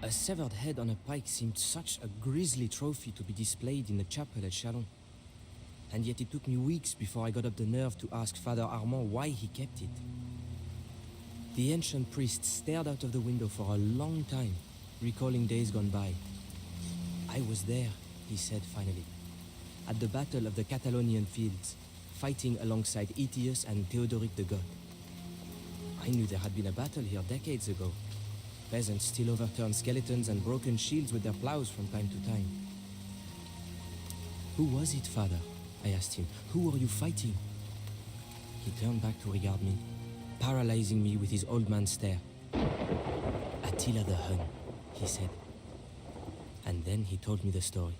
A severed head on a pike seemed such a grisly trophy to be displayed in the chapel at Chalon. And yet it took me weeks before I got up the nerve to ask Father Armand why he kept it. The ancient priest stared out of the window for a long time, recalling days gone by. I was there, he said finally, at the Battle of the Catalonian Fields, fighting alongside Aetius and Theodoric the God. I knew there had been a battle here decades ago. Peasants still overturned skeletons and broken shields with their plows from time to time. Who was it, Father? I asked him. Who were you fighting? He turned back to regard me, paralyzing me with his old man stare. Attila the Hun, he said. And then he told me the story.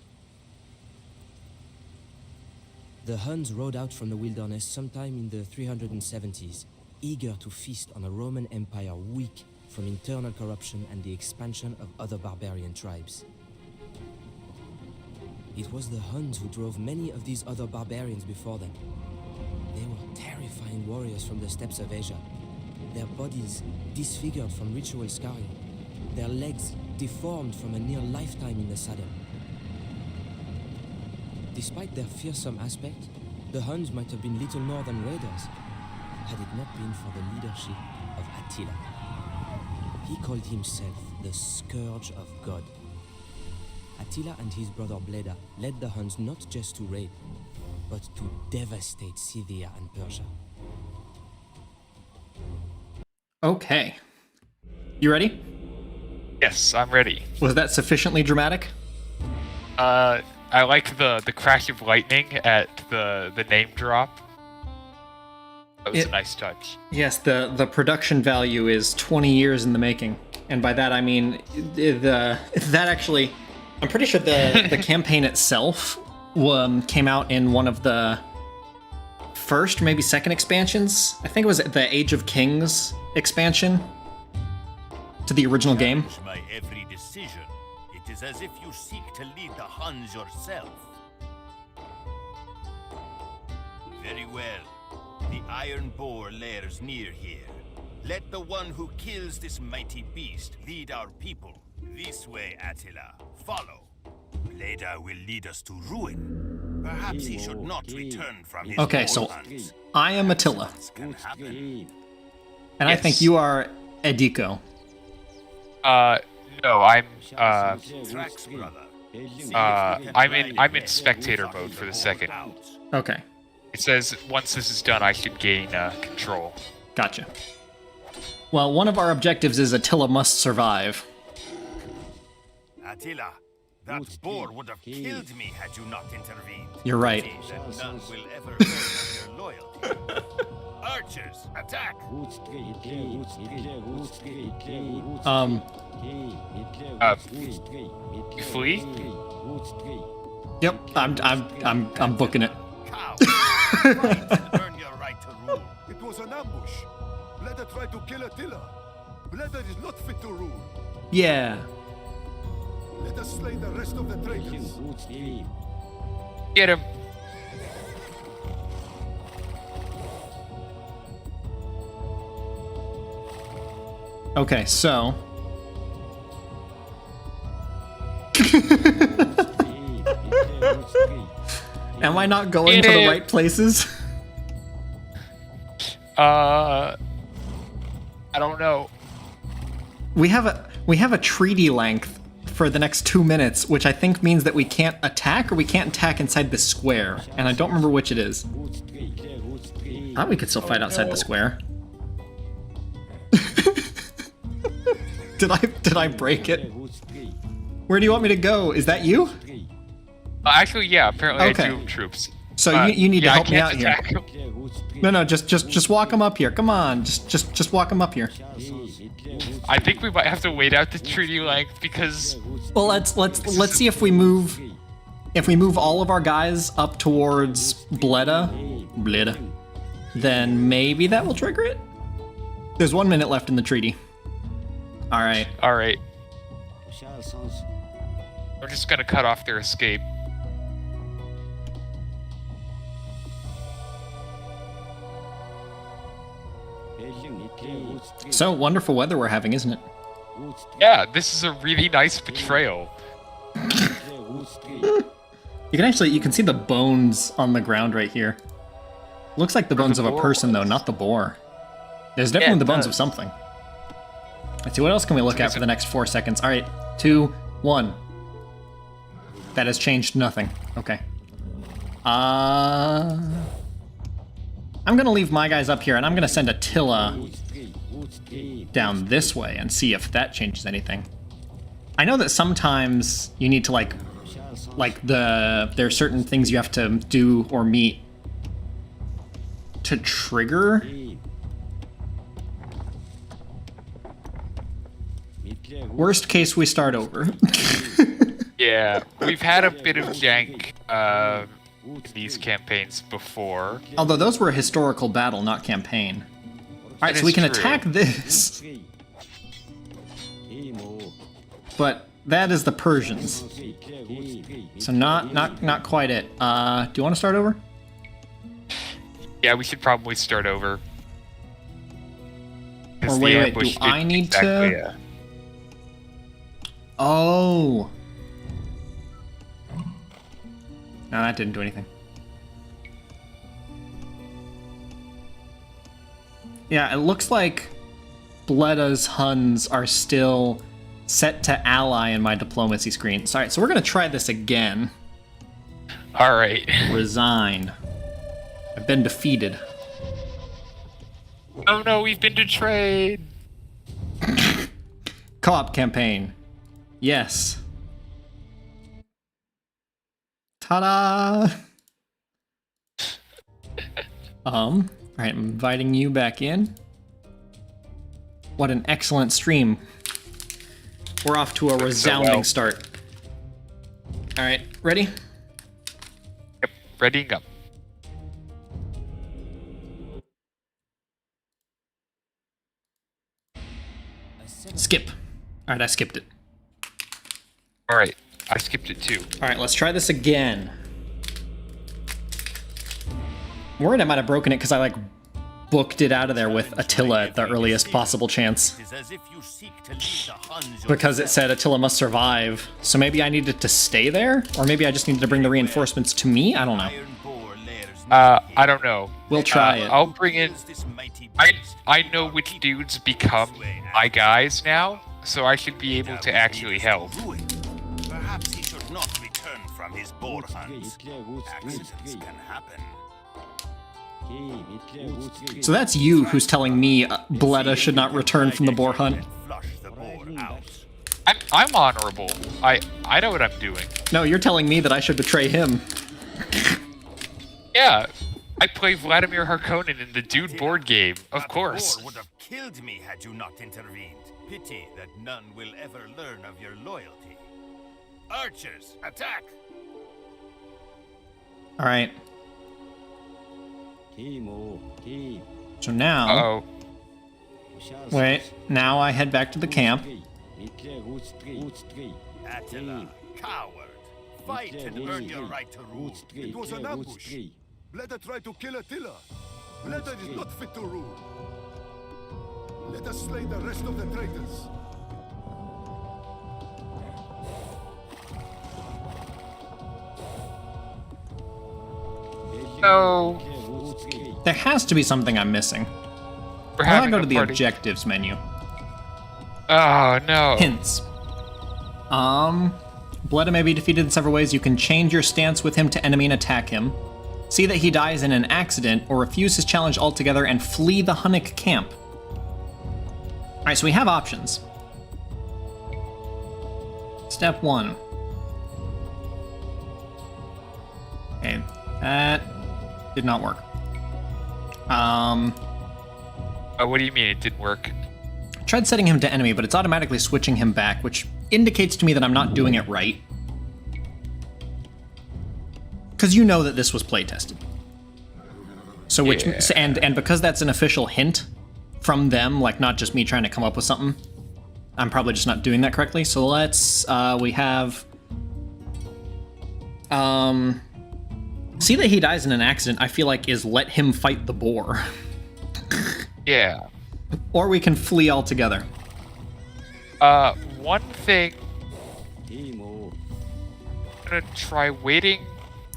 The Huns rode out from the wilderness sometime in the 370s, eager to feast on a Roman Empire weak from internal corruption and the expansion of other barbarian tribes. It was the Huns who drove many of these other barbarians before them. They were terrifying warriors from the steppes of Asia, their bodies disfigured from ritual scarring, their legs deformed from a near lifetime in the saddle. Despite their fearsome aspect, the Huns might have been little more than raiders, had it not been for the leadership of Attila. He called himself the Scourge of God. Attila and his brother Bleda led the Huns not just to raid, but to devastate Scythia and Persia. Okay. You ready? Yes, I'm ready. Was that sufficiently dramatic? I like the crash of lightning at the name drop. That was a nice touch. Yes, the production value is 20 years in the making. And by that I mean I'm pretty sure the campaign itself came out in one of the first, maybe second expansions. I think it was the Age of Kings expansion to the original game. My every decision. It is as if you seek to lead the Huns yourself. Very well. The iron boar lairs near here. Let the one who kills this mighty beast lead our people. This way, Attila. Follow. Bleda will lead us to ruin. Perhaps he should not return from his Okay, boar so hunts. I am Attila, Can happen. and I Yes. think you are Ediko. No, I'm Tracks, brother. I'm in spectator mode for the second. Okay, It says once this is done, I should gain control. gotcha. Well, one of our objectives is Attila must survive. Attila, that boar would have killed me had you not intervened. You're right. That none will ever earn your loyalty. Archers, attack! Flee? Yep, I'm booking it. Cow! Fight and earn your right to rule. It was an ambush. Bleda tried to kill Attila. Bleda is not fit to rule. Yeah. Let us slay the rest of the traitors. Get him! Okay, so am I not going to the right places? I don't know. We have a treaty length for the next 2 minutes, which I think means that we can't attack, or we can't attack inside the square, and I don't remember which it is. I thought we could still fight outside the square. Did I break it? Where do you want me to go? Is that you? Actually, yeah. Apparently, Okay. I do have troops. So you need to yeah, help me I out can't here. attack him. No, just walk him up here. Come on, just walk him up here. I think we might have to wait out the treaty length because Well, let's see if we move all of our guys up towards Bleda, then maybe that will trigger it. There's 1 minute left in the treaty. All right. all right, we're just gonna cut off their escape. So wonderful weather we're having, isn't it? Yeah, this is a really nice betrayal. You can see the bones on the ground right here. Looks like the bones of a person though, not the boar. There's definitely the bones of something. Let's see, what else can we look at for the next 4 seconds? All right, 2, 1. That has changed nothing. Okay. I'm gonna leave my guys up here, and I'm gonna send Attila down this way and see if that changes anything. I know that sometimes you need to there are certain things you have to do or meet to trigger. Worst case, we start over. Yeah, we've had a bit of jank in these campaigns before. Although those were a historical battle, not campaign. Alright, so we can attack this. But that is the Persians. So not quite it. Do you want to start over? Yeah, we should probably start over. Or wait, do I need to? Oh. No, that didn't do anything. Yeah, it looks like Bleda's Huns are still set to ally in my diplomacy screen. Sorry, so we're going to try this again. All right. Resign. I've been defeated. Oh no, we've been betrayed. Co-op campaign. Yes. Ta-da! Alright, I'm inviting you back in. What an excellent stream. We're off to a resounding start. Alright, ready? Yep, ready and go. Skip. Alright, I skipped it. Alright, I skipped it too. Alright, let's try this again. I'm worried I might have broken it because I booked it out of there with Attila at the earliest possible chance. Because it said Attila must survive. So maybe I needed to stay there? Or maybe I just needed to bring the reinforcements to me? I don't know. I don't know. We'll try it. I'll bring in... I know which dudes become my guys now, so I should be able to actually help. Perhaps he should not return from his boar hunts. Accidents can happen. So that's you who's telling me Bleda should not return from the boar hunt. I'm honorable. I know what I'm doing. No, you're telling me that I should betray him. Yeah, I play Vladimir Harkonnen in the Dude board game, of course. That boar would have killed me had you not intervened. Pity that none will ever learn of your loyalty. Archers, attack! Alright. So now... Uh-oh. Wait, now I head back to the camp. Attila, coward. Fight and earn your right to rule. It was an ambush. Bleda tried to kill Attila. Bleda is not fit to rule. Let us slay the rest of the traitors. No. There has to be something I'm missing. We're Why don't I having go a to the party. objectives menu? Oh, no. Hints. Bleda may be defeated in several ways. You can change your stance with him to enemy and attack him. See that he dies in an accident, or refuse his challenge altogether and flee the Hunnic camp. Alright, so we have options. Step 1. Okay, that did not work. What do you mean it didn't work? Tried setting him to enemy, but it's automatically switching him back, which indicates to me that I'm not doing it right. Because you know that this was playtested. So which and because that's an official hint from them, like not just me trying to come up with something, I'm probably just not doing that correctly. So let's we have see that he dies in an accident, I feel like is let him fight the boar. Yeah. Or we can flee altogether. One thing. I'm gonna try waiting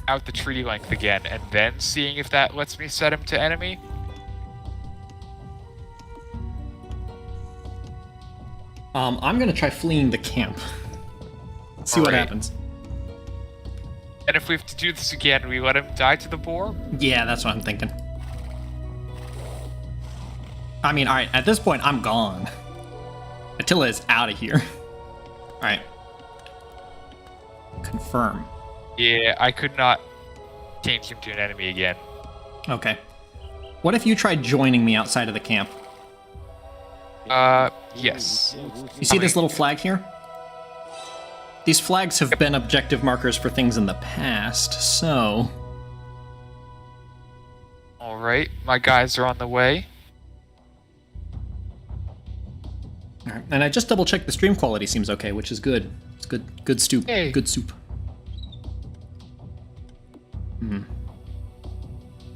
out the tree length again, and then seeing if that lets me set him to enemy. I'm gonna try fleeing the camp. See what Alright. happens. And if we have to do this again, we let him die to the boar? Yeah, that's what I'm thinking. I mean, alright, at this point, I'm gone. Attila is out of here. Alright. Confirm. Yeah, I could not change him to an enemy again. Okay. What if you tried joining me outside of the camp? Yes. You see this little flag here? These flags have been objective markers for things in the past, so... Alright, my guys are on the way. Alright, and I just double-checked the stream quality seems okay, which is good. It's good soup. Hey. Good soup.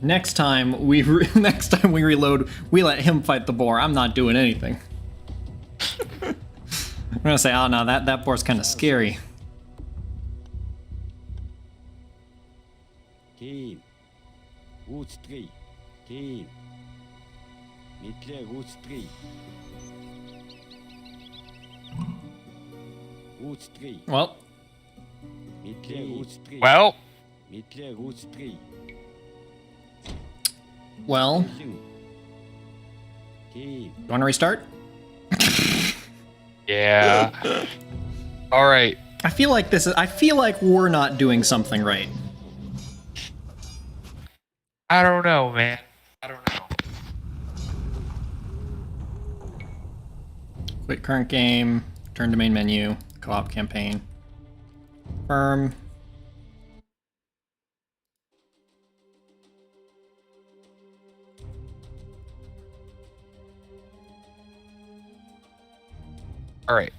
Next time we reload, we let him fight the boar. I'm not doing anything. I'm gonna say, oh no, that boar's kind of scary. Team. Route 3. Team. Nuclear Route 3. Route 3. Well, Nuclear Route 3. Well, Nuclear Route 3. well, Team. you want to restart? yeah. Alright. I feel like we're not doing something right. I don't know, man. I don't know. Quit current game, turn to main menu, co-op campaign. Firm. Alright.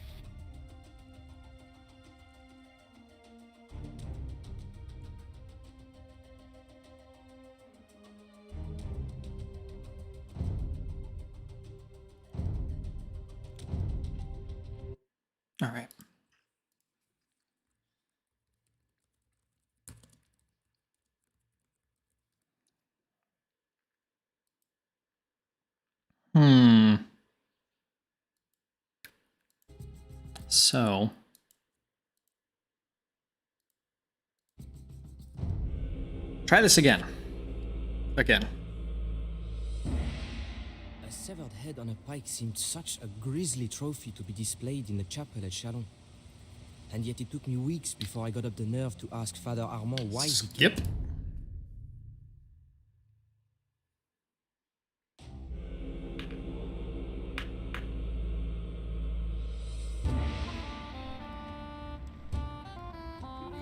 All right. So. Try this again. Again. A severed head on a pike seemed such a grisly trophy to be displayed in the chapel at Chalon. And yet it took me weeks before I got up the nerve to ask Father Armand why he Skip. kept it.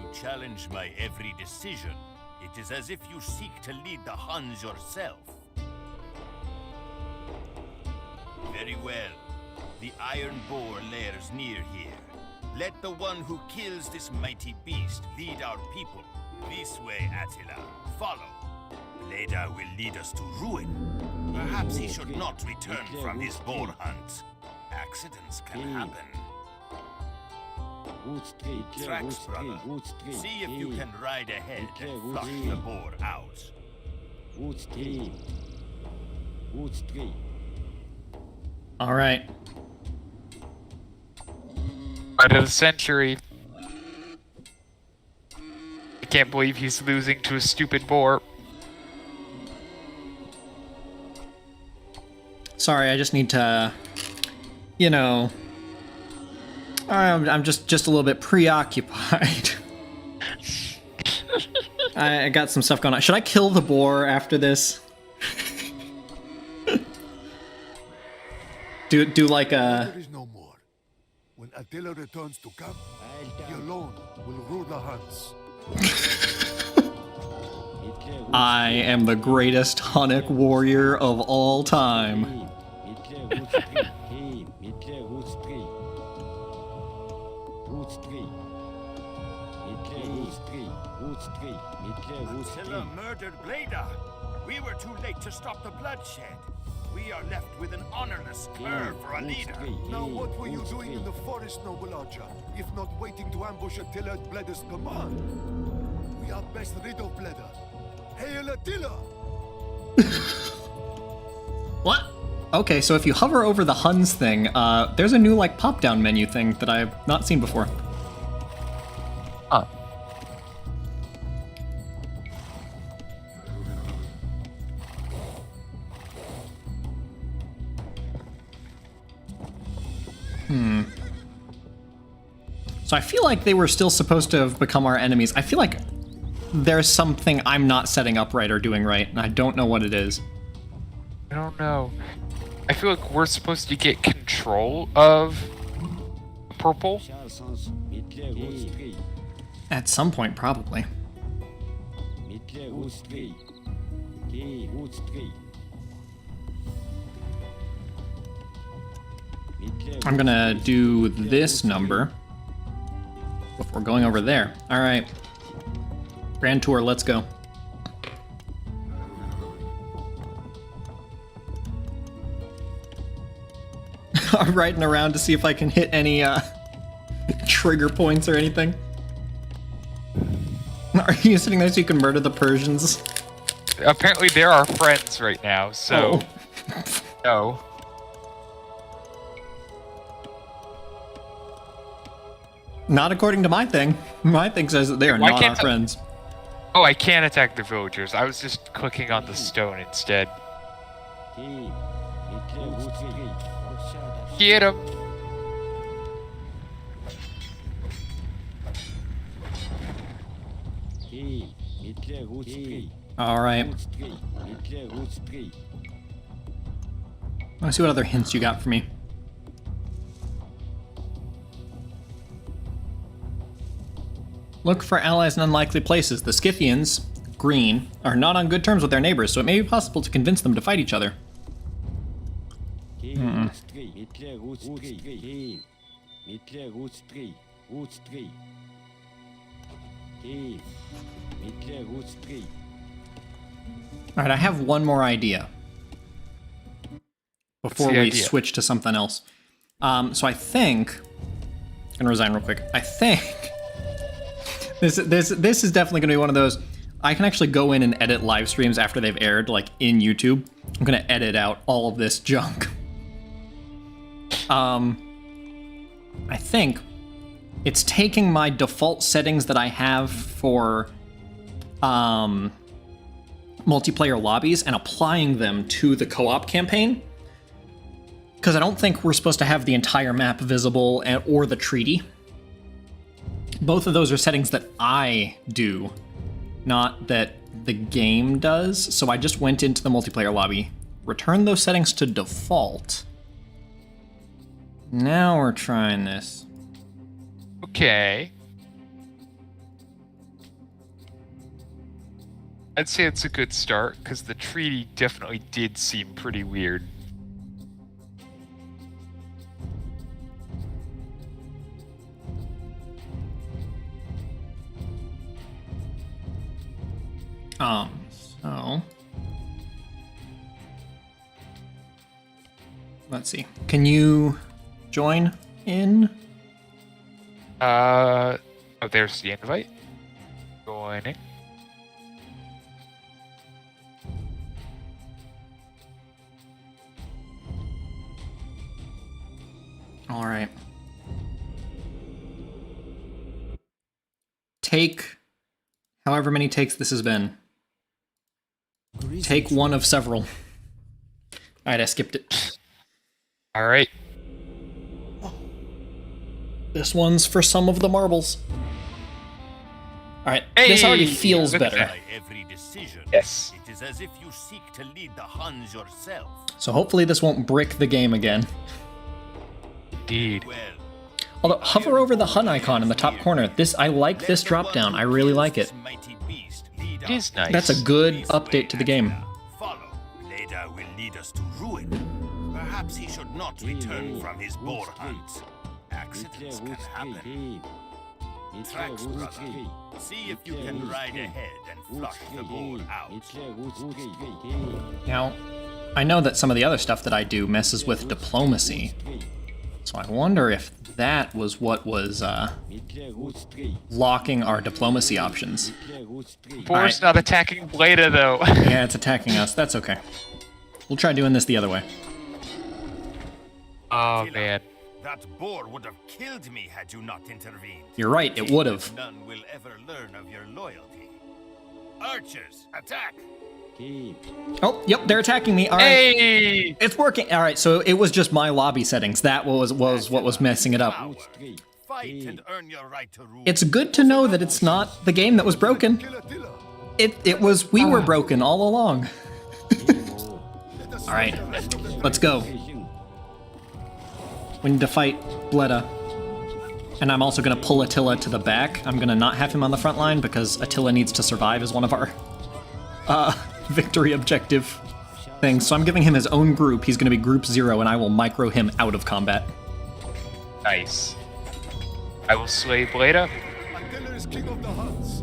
You challenge my every decision. It is as if you seek to lead the Huns yourself. Very well. The iron boar lairs near here. Let the one who kills this mighty beast lead our people. This way, Attila. Follow. Bleda will lead us to ruin. Perhaps he should not return from his boar hunt. Accidents can happen. Route 3. Tracks, brother. Route 3. See if you can ride ahead and Route flush 3. the boar out. Route 3. Route 3. All right. Fight of the century. I can't believe he's losing to a stupid boar. Sorry, I just need to, you know, I'm just a little bit preoccupied. I got some stuff going on. Should I kill the boar after this? do like a... There is no more. When Attila returns to camp, he alone will rule the Huns. I am the greatest Hunnic warrior of all time. Attila murdered Bleda. We were too late to stop the bloodshed. We We are left with an honorless cur for a leader. Now what were you doing in the forest, noble archer, if not waiting to ambush Attila at Bleda's command? We are best rid of Bleda. Hail Attila! What? Okay, so if you hover over the Huns thing, there's a new like pop-down menu thing that I've not seen before. Huh. So I feel like they were still supposed to have become our enemies. I feel like there's something I'm not setting up right or doing right, and I don't know what it is. I don't know. I feel like we're supposed to get control of purple. Chance, Hitler Rotstree. At some point, probably. Hitler Rotstree. T Rotstree. I'm gonna do this number before going over there. All right. Grand Tour, let's go. I'm riding around to see if I can hit any trigger points or anything. Are you sitting there so you can murder the Persians? Apparently they're our friends right now, so... No. Not according to my thing. My thing says that they are Why not can't our friends. Oh, I can't attack the villagers. I was just clicking on the stone instead. T Hitler Rotstree. Get him! T Hitler Rotstree. All right. Rotstree. Hitler Rotstree. Let's see what other hints you got for me. Look for allies in unlikely places. The Scythians, green, are not on good terms with their neighbors, so it may be possible to convince them to fight each other. T Rotstree. Hitler Rotstree. T Hitler Rotstree. Rotstree. T Hitler Rotstree. All right, I have one more idea before the we idea? switch to something else. So I think I'm gonna resign real quick. I think this is definitely gonna be one of those. I can actually go in and edit live streams after they've aired, like in YouTube. I'm gonna edit out all of this junk. I think it's taking my default settings that I have for multiplayer lobbies and applying them to the co-op campaign. Because I don't think we're supposed to have the entire map visible or the treaty. Both of those are settings that I do, not that the game does. So I just went into the multiplayer lobby, returned those settings to default. Now we're trying this. Okay. I'd say it's a good start, because the treaty definitely did seem pretty weird. So let's see. Can you join in? Oh, there's the invite. Joining. All right. Take however many takes this has been. Take one of several. All right, I skipped it. All right. This one's for some of the marbles. All right, this already feels look at better. By every decision, Yes. it is as if you seek to lead the Huns yourself. So hopefully this won't brick the game again. Indeed. Well, Although, hover over the Hun icon in the top corner. I like this drop down. I really like it. It is nice. That's a good update to the game. Follow. Later will lead us to ruin. Perhaps he should not return from his boar hunt. Accidents can happen. Tracks, brother. See if you can ride ahead and flush the boar out. Now, I know that some of the other stuff that I do messes with diplomacy. So I wonder if that was what was locking our diplomacy options. Boar's not attacking Bleda, though. Yeah, it's attacking us. That's okay. We'll try doing this the other way. Oh, man. That boar would have killed me had you not intervened. You're right, it would have. None will ever learn of your loyalty. Archers, attack! Oh, yep, they're attacking me. All right. Hey! It's working. All right, so it was just my lobby settings. That was what was messing it up. Fight and earn your right to rule. It's good to know that it's not the game that was broken. It was we were broken all along. All right, let's go. We need to fight Bleda. And I'm also going to pull Attila to the back. I'm going to not have him on the front line because Attila needs to survive as one of our victory objective things. So I'm giving him his own group. He's going to be group 0, and I will micro him out of combat. Nice. I will slay Bleda. Attila is king of the Huns.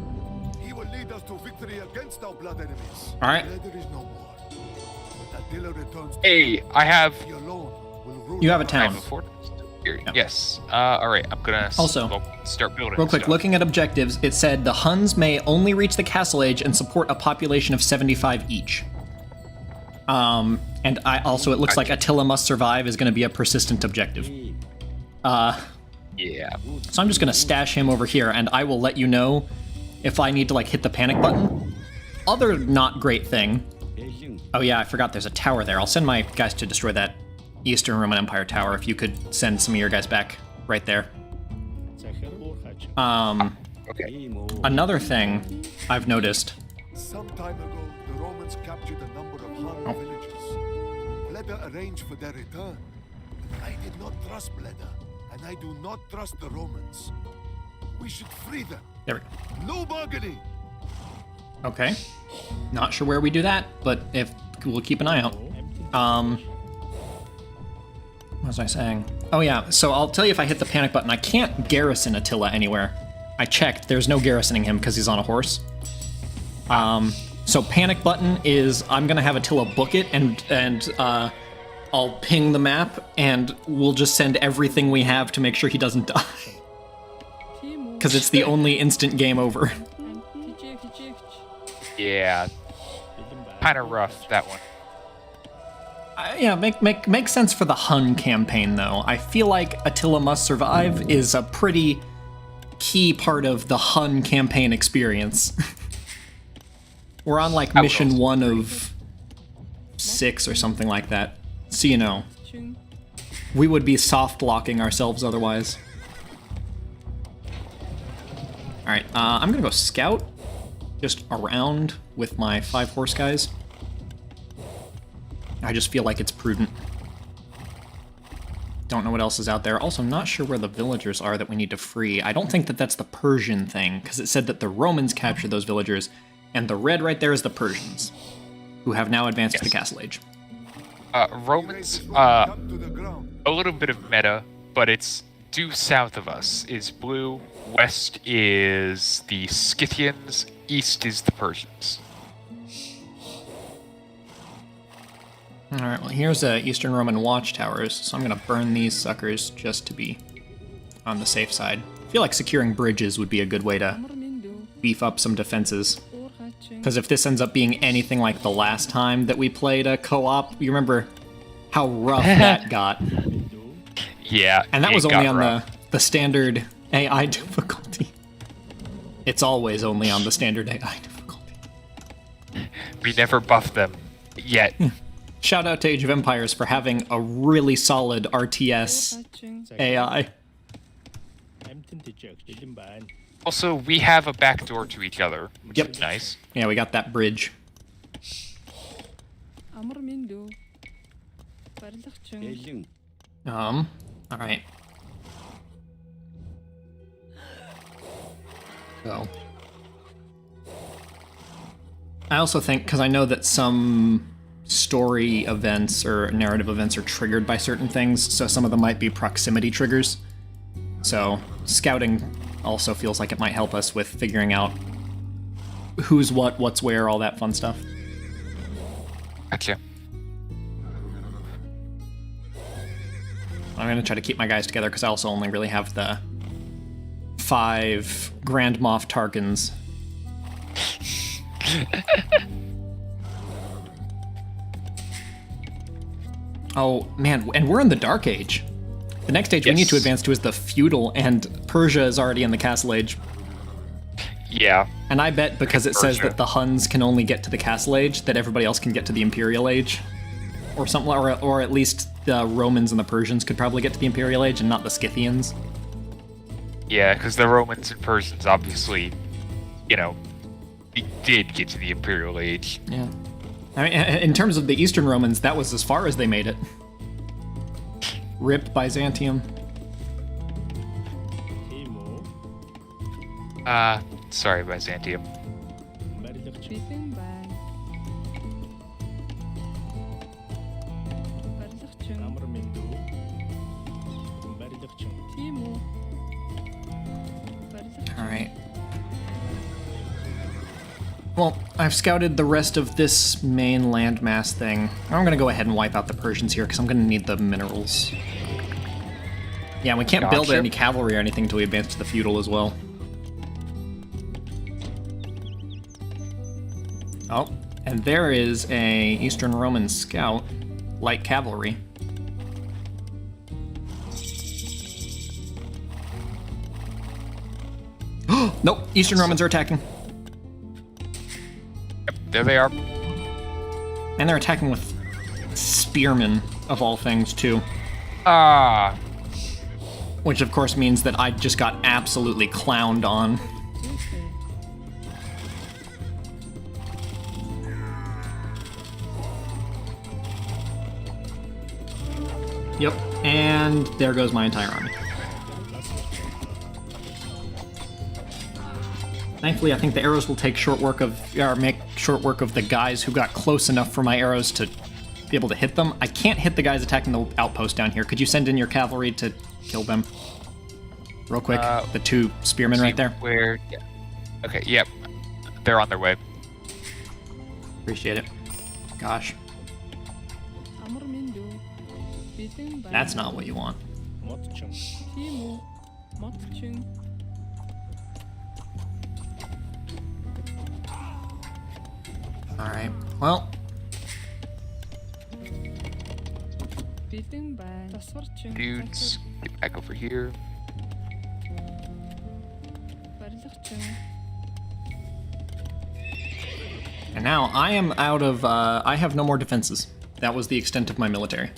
He will lead us to victory against our blood enemies. All right. There is no more. But Attila returns. Hey, I have... He alone will rule. You have a I town. have a fortress. Here, yes. Alright, I'm gonna Also, start building real quick, stuff. looking at objectives, it said the Huns may only reach the Castle Age and support a population of 75 each. And it looks like Attila must survive is going to be a persistent objective. Yeah. So I'm just going to stash him over here, and I will let you know if I need to, like, hit the panic button. Other not great thing. Oh yeah, I forgot there's a tower there. I'll send my guys to destroy that Eastern Roman Empire tower if you could send some of your guys back right there. Okay. Another thing I've noticed. Some time ago, the Romans captured a number of Hun villages. Bleda arranged for their return. I did not trust Bleda, and I do not trust the Romans. We should free them. There we go. No bargaining. Okay. Not sure where we do that, but if we'll keep an eye out. What was I saying? Oh yeah, so I'll tell you if I hit the panic button. I can't garrison Attila anywhere. I checked, there's no garrisoning him because he's on a horse. So panic button is I'm gonna have Attila book it and I'll ping the map and we'll just send everything we have to make sure he doesn't die. Because it's the only instant game over. Yeah. Kinda rough, that one. Yeah, make sense for the Hun campaign, though. I feel like Attila Must Survive is a pretty key part of the Hun campaign experience. We're on, like, mission 1 of 6 or something like that. So, you know. We would be soft-locking ourselves otherwise. Alright, I'm gonna go scout. Just around with my 5 horse guys. I just feel like it's prudent. Don't know what else is out there. Also, not sure where the villagers are that we need to free. I don't think that that's the Persian thing, because it said that the Romans captured those villagers, and the red right there is the Persians, who have now advanced to the Castle Age. Romans, Come to the ground. a little bit of meta, but it's due south of us is blue, west is the Scythians, east is the Persians. Alright, well here's Eastern Roman watchtowers, so I'm gonna burn these suckers just to be on the safe side. I feel like securing bridges would be a good way to beef up some defenses. Because if this ends up being anything like the last time that we played a co-op, you remember how rough that got. Yeah, And that it was only got on rough. the standard AI difficulty. It's always only on the standard AI difficulty. We never buffed them yet. Shout out to Age of Empires for having a really solid RTS AI. Also, we have a backdoor to each other, which Yep. is nice. Yeah, we got that bridge. Alright. So. I also think, because I know that some story events or narrative events are triggered by certain things, so some of them might be proximity triggers. So, scouting also feels like it might help us with figuring out who's what, what's where, all that fun stuff. Gotcha. I'm gonna try to keep my guys together because I also only really have the 5 Grand Moff Tarkins. Oh man, and we're in the Dark Age. The next age we need to advance to is the Feudal, and Persia is already in the Castle Age. Yeah. And I bet because it says that the Huns can only get to the Castle Age, that everybody else can get to the Imperial Age. Or something, or at least the Romans and the Persians could probably get to the Imperial Age and not the Scythians. Yeah, because the Romans and Persians obviously, you know, they did get to the Imperial Age. Yeah. I mean, in terms of the Eastern Romans, that was as far as they made it. Rip Byzantium. Sorry, Byzantium. Alright. Well, I've scouted the rest of this main landmass thing. I'm gonna go ahead and wipe out the Persians here, because I'm gonna need the minerals. Yeah, and we can't build any cavalry or anything until we advance to the feudal as well. Oh, and there is a Eastern Roman scout, light cavalry. Nope, Eastern Romans are attacking. Yep, there they are. And they're attacking with spearmen, of all things, too. Ah. Which, of course, means that I just got absolutely clowned on. Yep, and there goes my entire army. Thankfully, I think the arrows will take short work of, or make short work of the guys who got close enough for my arrows to be able to hit them. I can't hit the guys attacking the outpost down here. Could you send in your cavalry to kill them? Real quick, the 2 spearmen right there. Where? Yeah. Okay, yep. They're on their way. Appreciate it. Gosh. That's not what you want. Alright, well. Dudes, get back over here. And now I am out of, I have no more defenses. That was the extent of my military.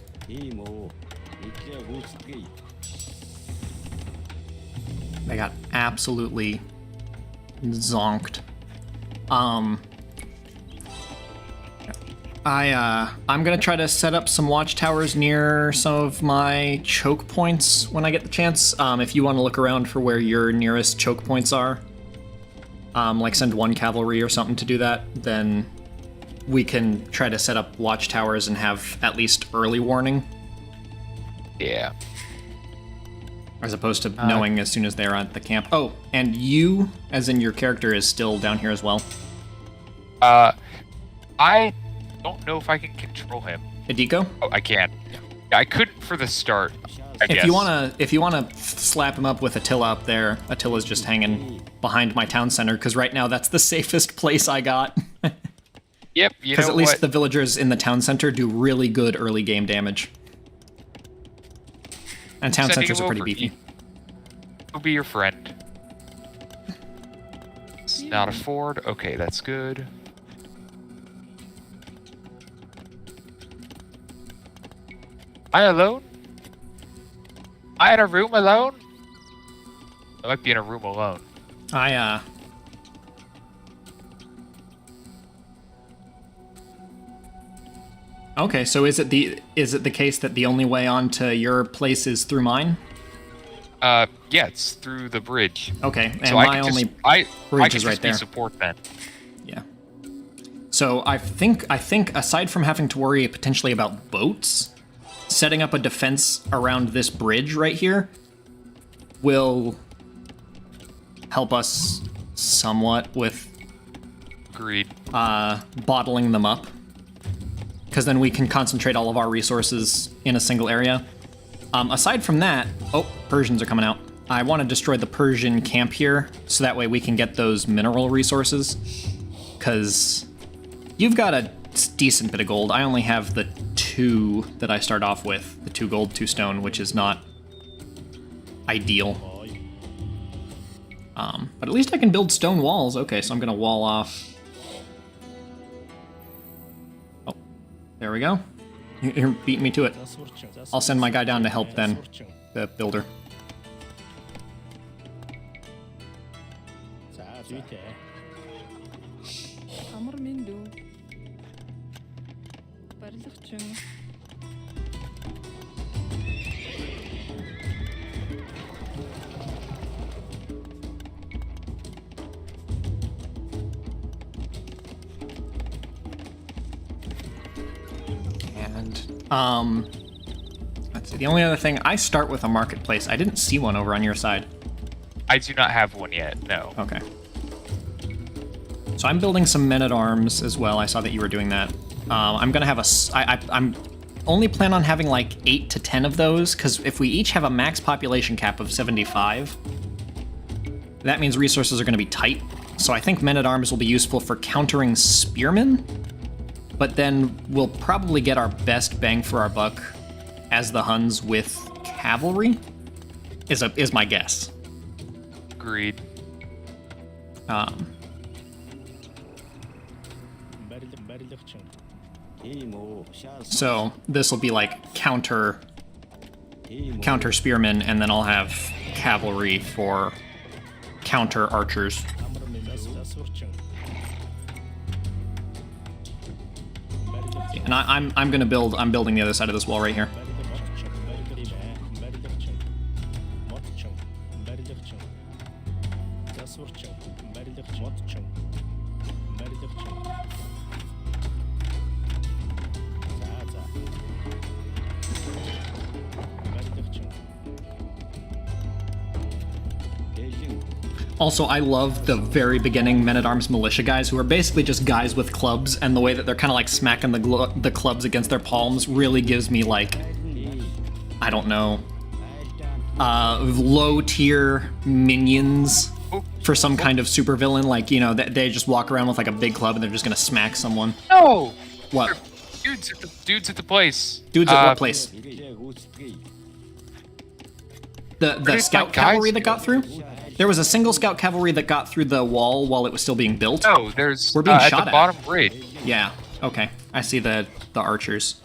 They got absolutely zonked. I'm gonna try to set up some watchtowers near some of my choke points when I get the chance. If you want to look around for where your nearest choke points are, like send 1 cavalry or something to do that, then we can try to set up watchtowers and have at least early warning. Yeah. As opposed to knowing as soon as they're at the camp. Oh, and you, as in your character, is still down here as well. I don't know if I can control him. Hideko? Oh, I can. Yeah, I couldn't for the start, I guess. If you wanna slap him up with Attila up there, Attila's just hanging behind my town center, because right now that's the safest place I got. Yep, you know Because at least what? the villagers in the town center do really good early game damage. And town Sending centers him are pretty over. beefy. He'll be your friend. It's not a ford. Okay, that's good. I alone? I in a room alone? I might be in a room alone. Okay, so is it the case that the only way onto your place is through mine? Yeah, it's through the bridge. Okay, and So my only I bridge can is right just be there. support then. Yeah. So I think aside from having to worry potentially about boats, setting up a defense around this bridge right here will help us somewhat with Agreed. bottling them up. Because then we can concentrate all of our resources in a single area. Aside from that, oh, Persians are coming out. I want to destroy the Persian camp here, so that way we can get those mineral resources. Because you've got a decent bit of gold. I only have the 2 that I start off with. The 2 gold, 2 stone, which is not ideal. But at least I can build stone walls. Okay, so I'm going to wall off. Oh, there we go. You're beating me to it. I'll send my guy down to help then, the builder. Let's see. The only other thing, I start with a marketplace. I didn't see one over on your side. I do not have one yet, no. Okay. So I'm building some men-at-arms as well. I saw that you were doing that. I'm gonna have I'm only plan on having like 8 to 10 of those, because if we each have a max population cap of 75, that means resources are gonna be tight. So I think men-at-arms will be useful for countering spearmen, but then we'll probably get our best bang for our buck as the Huns with cavalry, is my guess. Agreed. So this will be like counter spearmen, and then I'll have cavalry for counter archers. And I'm building the other side of this wall right here. Also, I love the very beginning men-at-arms militia guys who are basically just guys with clubs, and the way that they're kind of like smacking the clubs against their palms really gives me like, I don't know, low-tier minions for some kind of supervillain. Like, you know, they just walk around with like a big club and they're just gonna smack someone. No! What? Dudes at the place. Dudes at what place? The scout cavalry that got through? There was a single scout cavalry that got through the wall while it was still being built. No, there's we're being at shot the bottom bridge. Yeah. Okay. I see the archers.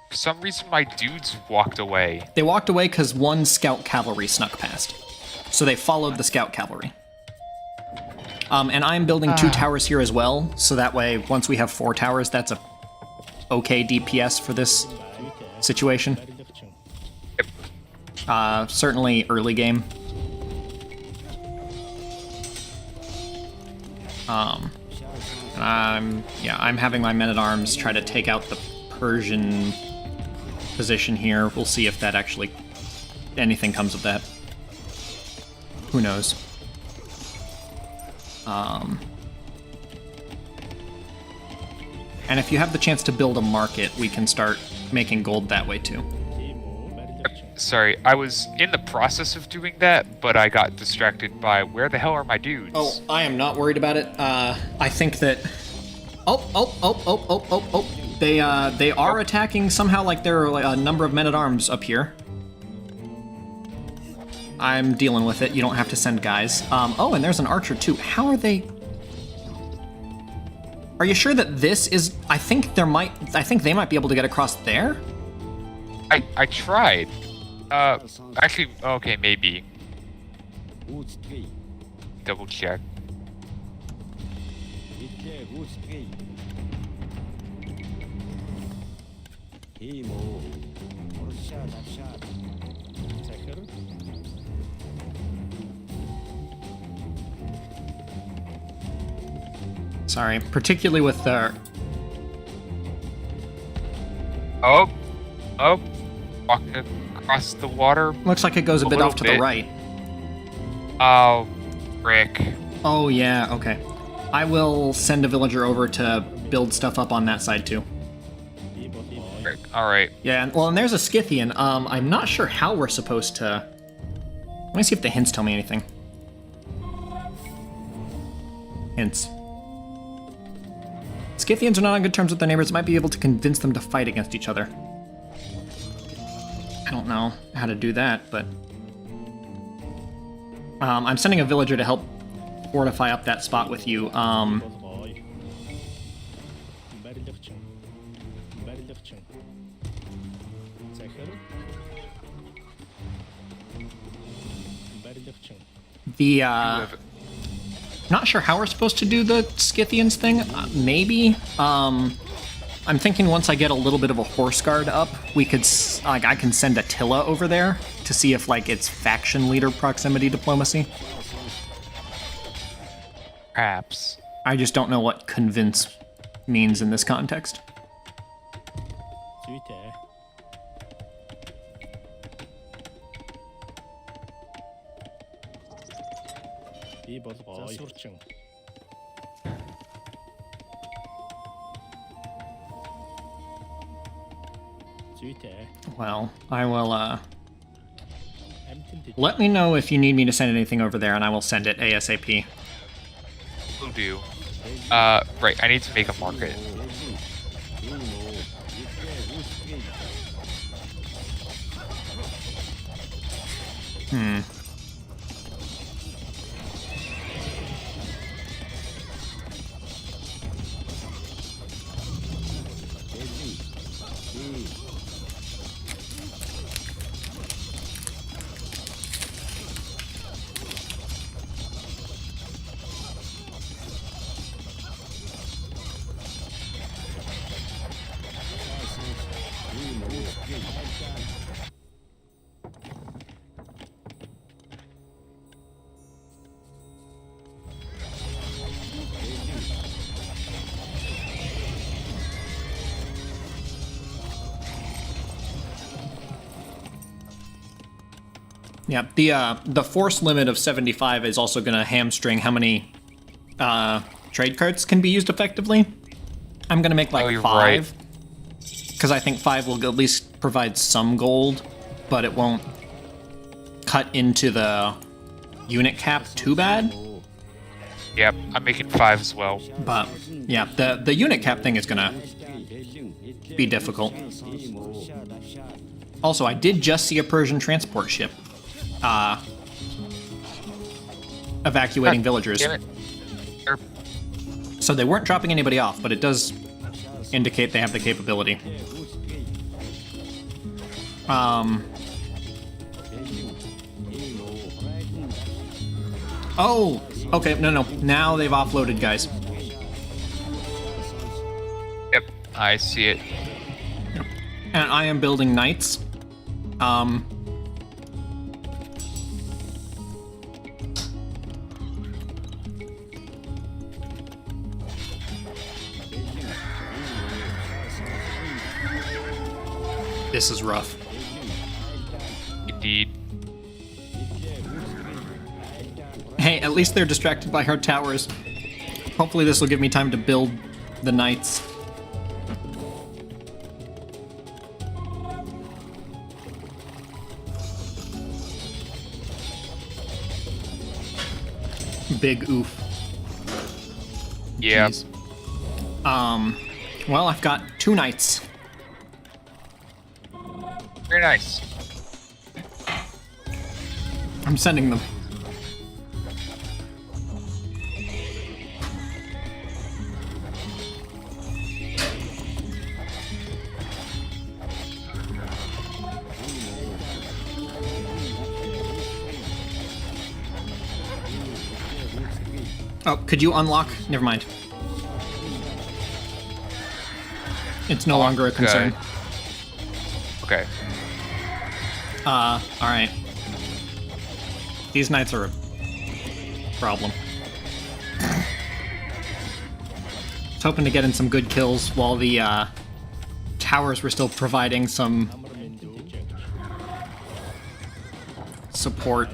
For some reason, my dudes walked away. They walked away because one scout cavalry snuck past. So they followed the scout cavalry. And I'm building 2 towers here as well, so that way, once we have 4 towers, that's a okay DPS for this situation. Yep. Certainly early game. I'm having my men-at-arms try to take out the Persian position here. We'll see if that actually anything comes of that. Who knows? And if you have the chance to build a market, we can start making gold that way too. Sorry, I was in the process of doing that, but I got distracted by where the hell are my dudes? Oh, I am not worried about it. I think that... Oh. They are attacking somehow, like there are like a number of men-at-arms up here. I'm dealing with it. You don't have to send guys. Oh, and there's an archer too. How are they... Are you sure that this is... I think they might be able to get across there? I tried. Actually, okay, maybe. Double check. Sorry, particularly with the... Oh, Oh, walking across the water. Looks like it goes a bit little off to the bit. right. Oh, Rick. Oh, yeah, okay. I will send a villager over to build stuff up on that side, too. Rick. All right. Yeah, and there's a Scythian. I'm not sure how we're supposed to... Let me see if the hints tell me anything. Hints. Scythians are not on good terms with their neighbors. Might be able to convince them to fight against each other. I don't know how to do that, but... I'm sending a villager to help fortify up that spot with you. Not sure how we're supposed to do the Scythians thing. Maybe. I'm thinking once I get a little bit of a horse guard up, we could, I can send Attila over there to see if, it's faction leader proximity diplomacy. Perhaps. I just don't know what convince means in this context. Well, I will, let me know if you need me to send anything over there, and I will send it ASAP. Will do. Right, I need to make a market. Yeah, the force limit of 75 is also going to hamstring how many trade cards can be used effectively. I'm going to make you're 5. Right. Because I think 5 will at least provide some gold, but it won't cut into the unit cap too bad. Yep, I'm making 5 as well. But yeah, the unit cap thing is going to be difficult. Also, I did just see a Persian transport ship evacuating villagers. Damn it. So they weren't dropping anybody off, but it does indicate they have the capability. Oh, okay, no. Now they've offloaded guys. Yep, I see it. And I am building knights. This is rough. Indeed. Hey, at least they're distracted by our towers. Hopefully this will give me time to build the knights. Big oof. Yeah. Jeez. Well, I've got 2 knights. Very nice. I'm sending them. Oh, could you unlock? Never mind. It's no longer a concern. Okay. Alright. These knights are a problem. I was hoping to get in some good kills while the towers were still providing some support.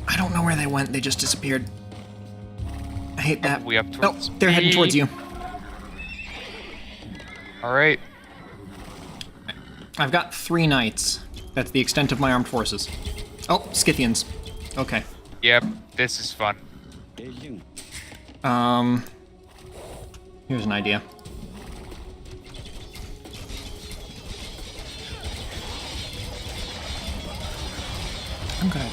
I don't know where they went. They just disappeared. I hate that. Probably up Oh, towards they're heading me. towards you. All right. I've got 3 knights. That's the extent of my armed forces. Oh, Scythians. Okay. Yep. This is fun. Here's an idea. I'm gonna...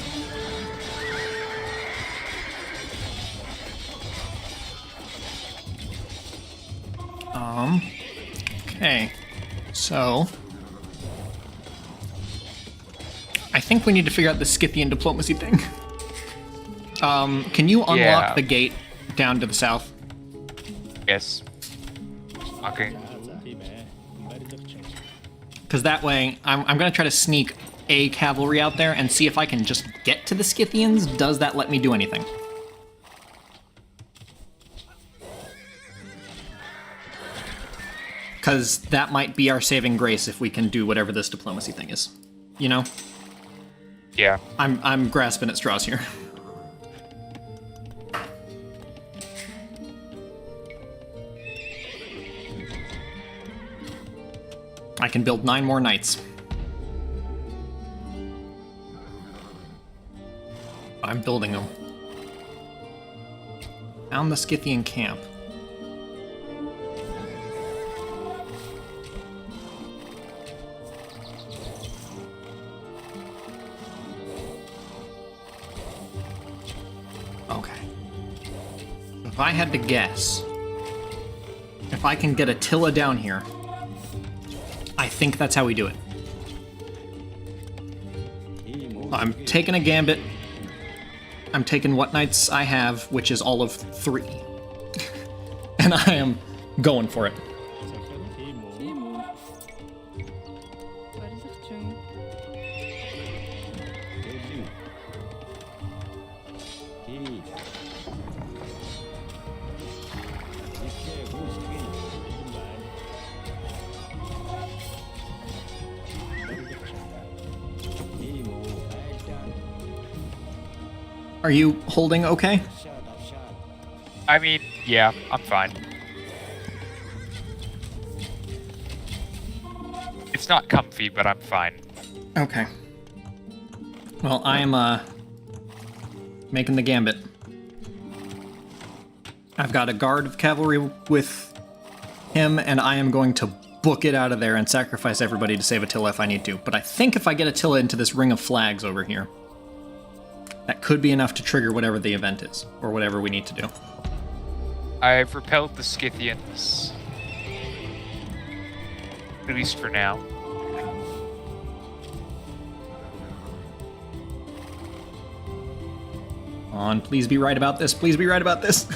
Okay. So... I think we need to figure out the Scythian diplomacy thing. Can you unlock Yeah. the gate down to the south? Yes. Okay. Because that way, I'm going to try to sneak a cavalry out there and see if I can just get to the Scythians. Does that let me do anything? Because that might be our saving grace if we can do whatever this diplomacy thing is. You know? Yeah. I'm grasping at straws here. I can build 9 more knights. I'm building them. Found the Scythian camp. Okay. If I had to guess, if I can get Attila down here, I think that's how we do it. I'm taking a gambit. I'm taking what knights I have, which is all of 3. And I am going for it. Are you holding okay? I mean, yeah, I'm fine. It's not comfy, but I'm fine. Okay. Well, I am, making the gambit. I've got a guard of cavalry with him, and I am going to book it out of there and sacrifice everybody to save Attila if I need to. But I think if I get Attila into this ring of flags over here, that could be enough to trigger whatever the event is, or whatever we need to do. I've repelled the Scythians. At least for now. Come on, please be right about this. Please be right about this.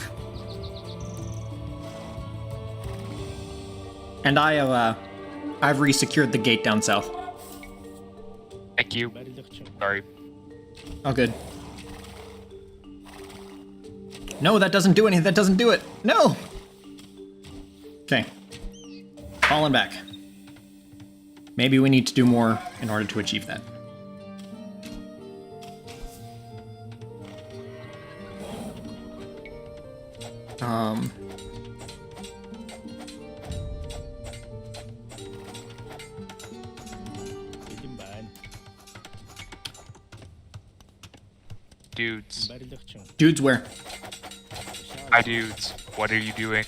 And I've re-secured the gate down south. Thank you. Sorry. Oh, good. No, that doesn't do anything. That doesn't do it. No! Okay. Falling back. Maybe we need to do more in order to achieve that. Dudes. Dudes, where? Hi, dudes. What are you doing?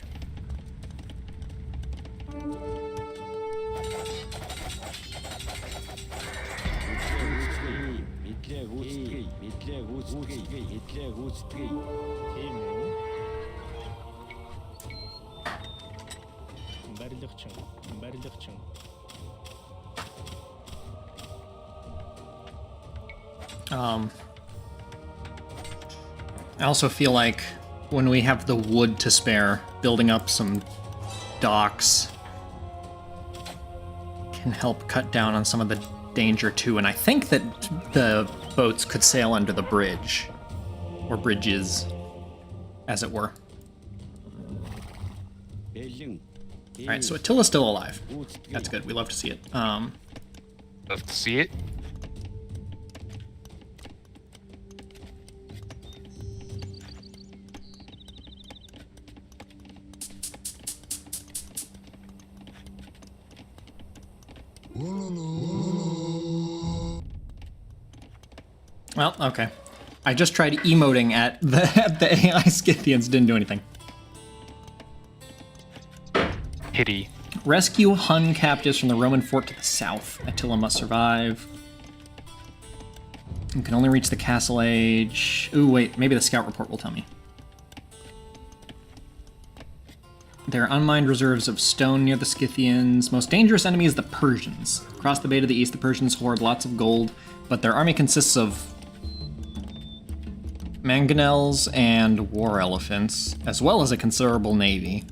I also feel like when we have the wood to spare, building up some docks can help cut down on some of the danger too. And I think that the boats could sail under the bridge, or bridges, as it were. Alright, so Attila's still alive. That's good. We love to see it. Love to see it. Well, okay. I just tried emoting at the AI Scythians, didn't do anything. Pity. Rescue Hun captives from the Roman fort to the south. Attila must survive. You can only reach the castle age. Ooh, wait, maybe the scout report will tell me. There are unmined reserves of stone near the Scythians. Most dangerous enemy is the Persians. Across the bay to the east, the Persians hoard lots of gold, but their army consists of mangonels and war elephants, as well as a considerable navy.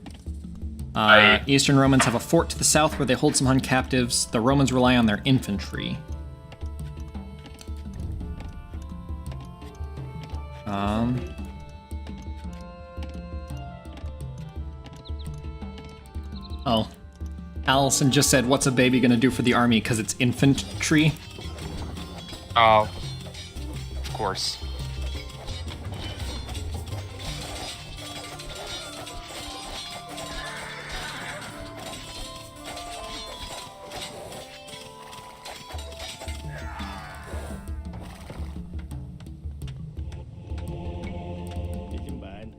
Eastern Romans have a fort to the south where they hold some Hun captives. The Romans rely on their infantry. Oh. Allison just said, what's a baby gonna do for the army? Because it's infantry. Oh. Of course. Bilin ban.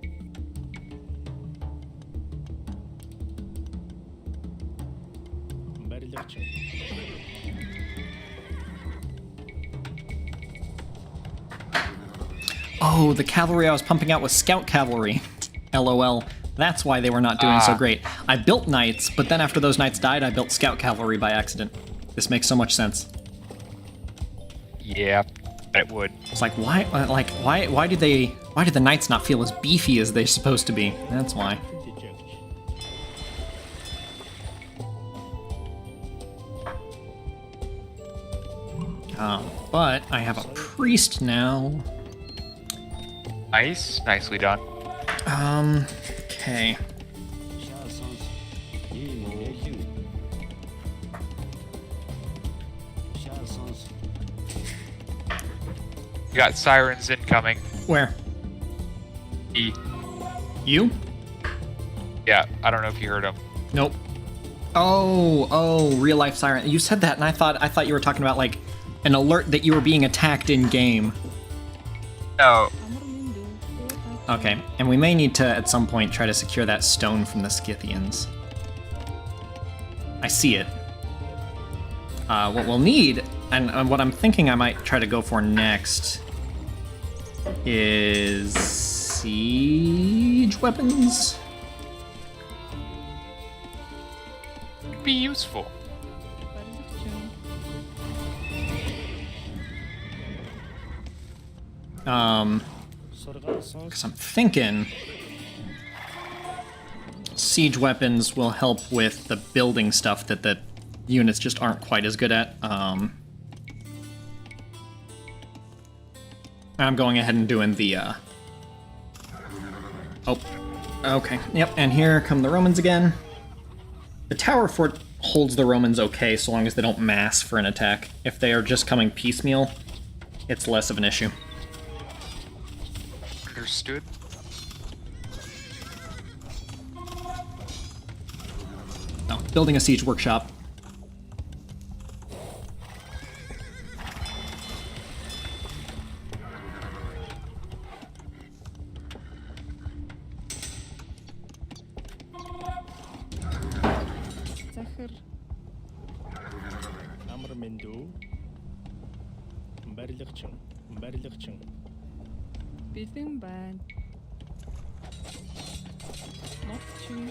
Baril için. Oh, the cavalry I was pumping out was scout cavalry. LOL. That's why they were not doing so great. I built knights, but then after those knights died, I built scout cavalry by accident. This makes so much sense. Yeah, it would. It's like, why do the knights not feel as beefy as they're supposed to be? That's why. But I have a priest now. Nice. Nicely done. Okay. Şahsınız. İyi mi? Yekin. Şahsınız. You got sirens incoming. Where? E. You? Yeah, I don't know if you heard him. Nope. Oh, real life siren. You said that, and I thought you were talking about like an alert that you were being attacked in game. No. Okay, and we may need to at some point try to secure that stone from the Scythians. I see it. What we'll need, and what I'm thinking I might try to go for next, is siege weapons. Could be useful. Sorgarsınız. Because I'm thinking siege weapons will help with the building stuff that the units just aren't quite as good at. I'm going ahead and doing the, Oh, okay. Yep, and here come the Romans again. The tower fort holds the Romans okay so long as they don't mass for an attack. If they are just coming piecemeal, it's less of an issue. Understood. Oh, building a siege workshop. Amr mendu. Baril için. Baril için. Bildim ben. Not too.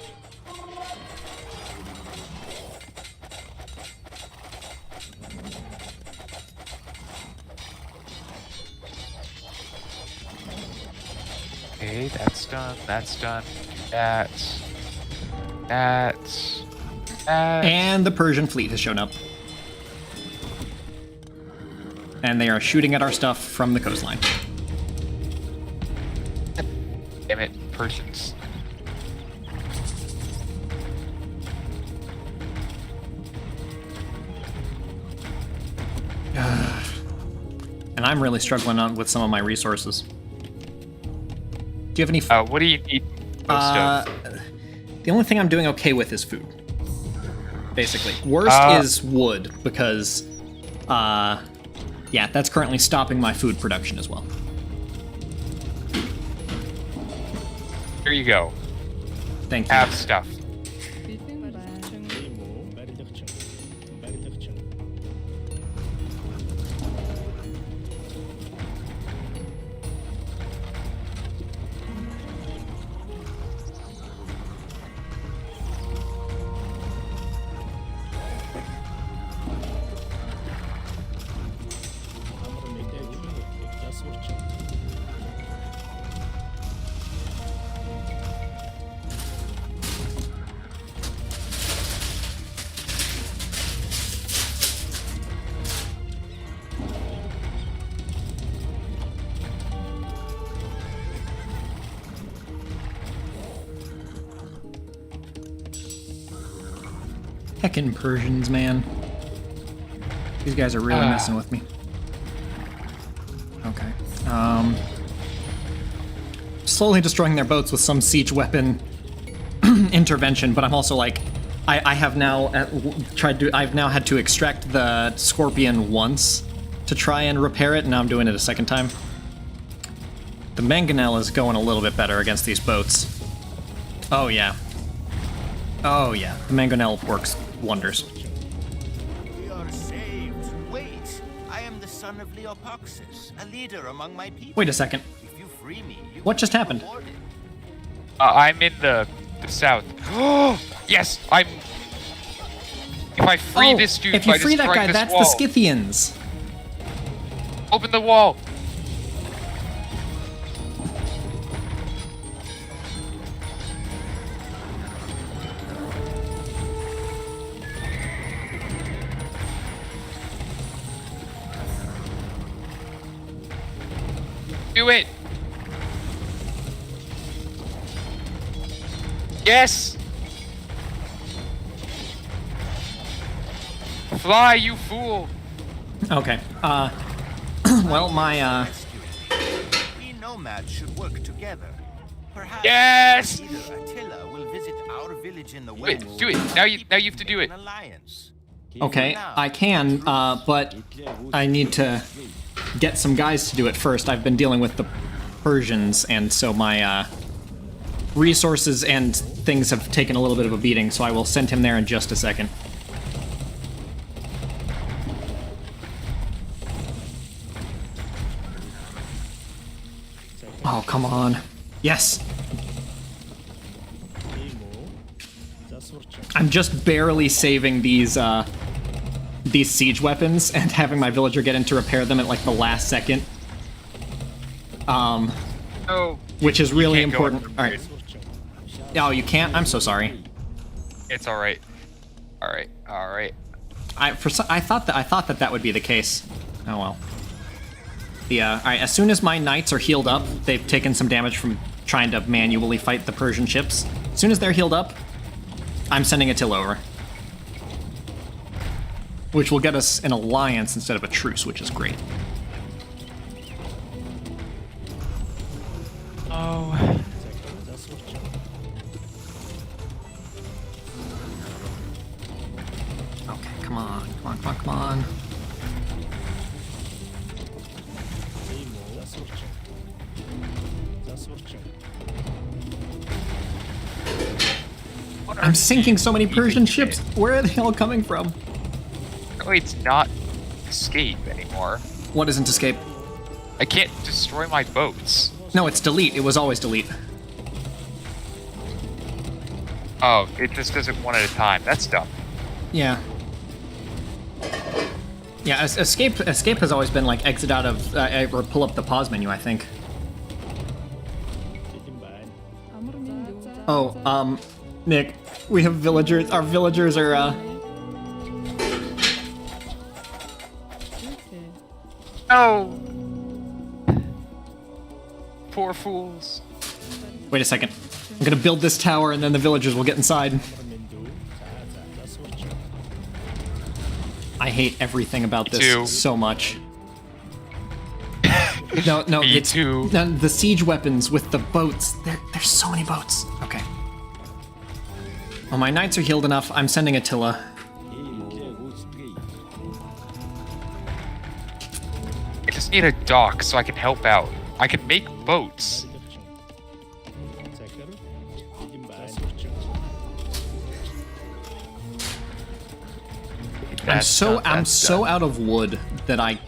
Okay, that's done. That's done. That. That. And the Persian fleet has shown up. And they are shooting at our stuff from the coastline. Damn it, Persians. And I'm really struggling on with some of my resources. Do you have any? What do you need most of? The only thing I'm doing okay with is food. Basically, worst is wood because, yeah, that's currently stopping my food production as well. Here you go. Thank you. Have stuff. Bitin байна. Тийм үү? Барилгачин. Барилгачин. Амар мэдээж засварчин. Heckin' Persians, man. These guys are really messing with me. Okay. Slowly destroying their boats with some siege weapon intervention, but I'm also like, I have now I've now had to extract the scorpion once to try and repair it, and now I'm doing it a second time. The mangonel is going a little bit better against these boats. Oh yeah. Oh yeah, the mangonel works wonders. We are saved. Wait, I am the son of Leopoxus, a leader among my people. Wait a second. If you free me, you What just happened? rewarded. I'm in the south. Yes, I'm. If I free this dude, if you by free that destroying guy, this that's wall. the Scythians. Open the wall. Do it. Yes. Fly, you fool. Okay. Well, my We nomads should work together. Perhaps Yes! leader Attila will visit our village in the Do it. west. Do it. Now you have to do it. An alliance. okay, I can, but I need to get some guys to do it first. I've been dealing with the Persians, and so my resources and things have taken a little bit of a beating. So I will send him there in just a second. Oh, come on. Yes. Тийм үү? Засварчин. I'm just barely saving these siege weapons and having my villager get in to repair them at like the last second. Oh. Which is really can't go important. in. All right. Oh, you can't? I'm so sorry. It's all right. All right. All right. I thought that would be the case. Oh well. All right. As soon as my knights are healed up, they've taken some damage from trying to manually fight the Persian ships. As soon as they're healed up, I'm sending Attila over, which will get us an alliance instead of a truce, which is great. Oh. Засварчин. Okay, come on, come on, come on, come on. Тийм үү? Засварчин. Засварчин. I'm sinking so many Persian ships. Where are they all coming from? No, it's not escape anymore. What isn't escape? I can't destroy my boats. No, it's delete. It was always delete. Oh, it just does it one at a time. That's dumb. Yeah. Yeah, escape has always been like exit out of or pull up the pause menu, I think. Бэлэн байна. Амар минь. Oh, Nick, we have villagers. Our villagers are No. Poor fools. Wait a second. I'm gonna build this tower and then the villagers will get inside. Амар минь дүү. За засварчин. I hate everything about Me this too. so much. No, Me it's too. the siege weapons with the boats. There's so many boats. Okay. Well, my knights are healed enough. I'm sending Attila. I just need a dock so I can help out. I can make boats. Attacker. Begin by searching. I'm so out of wood that I.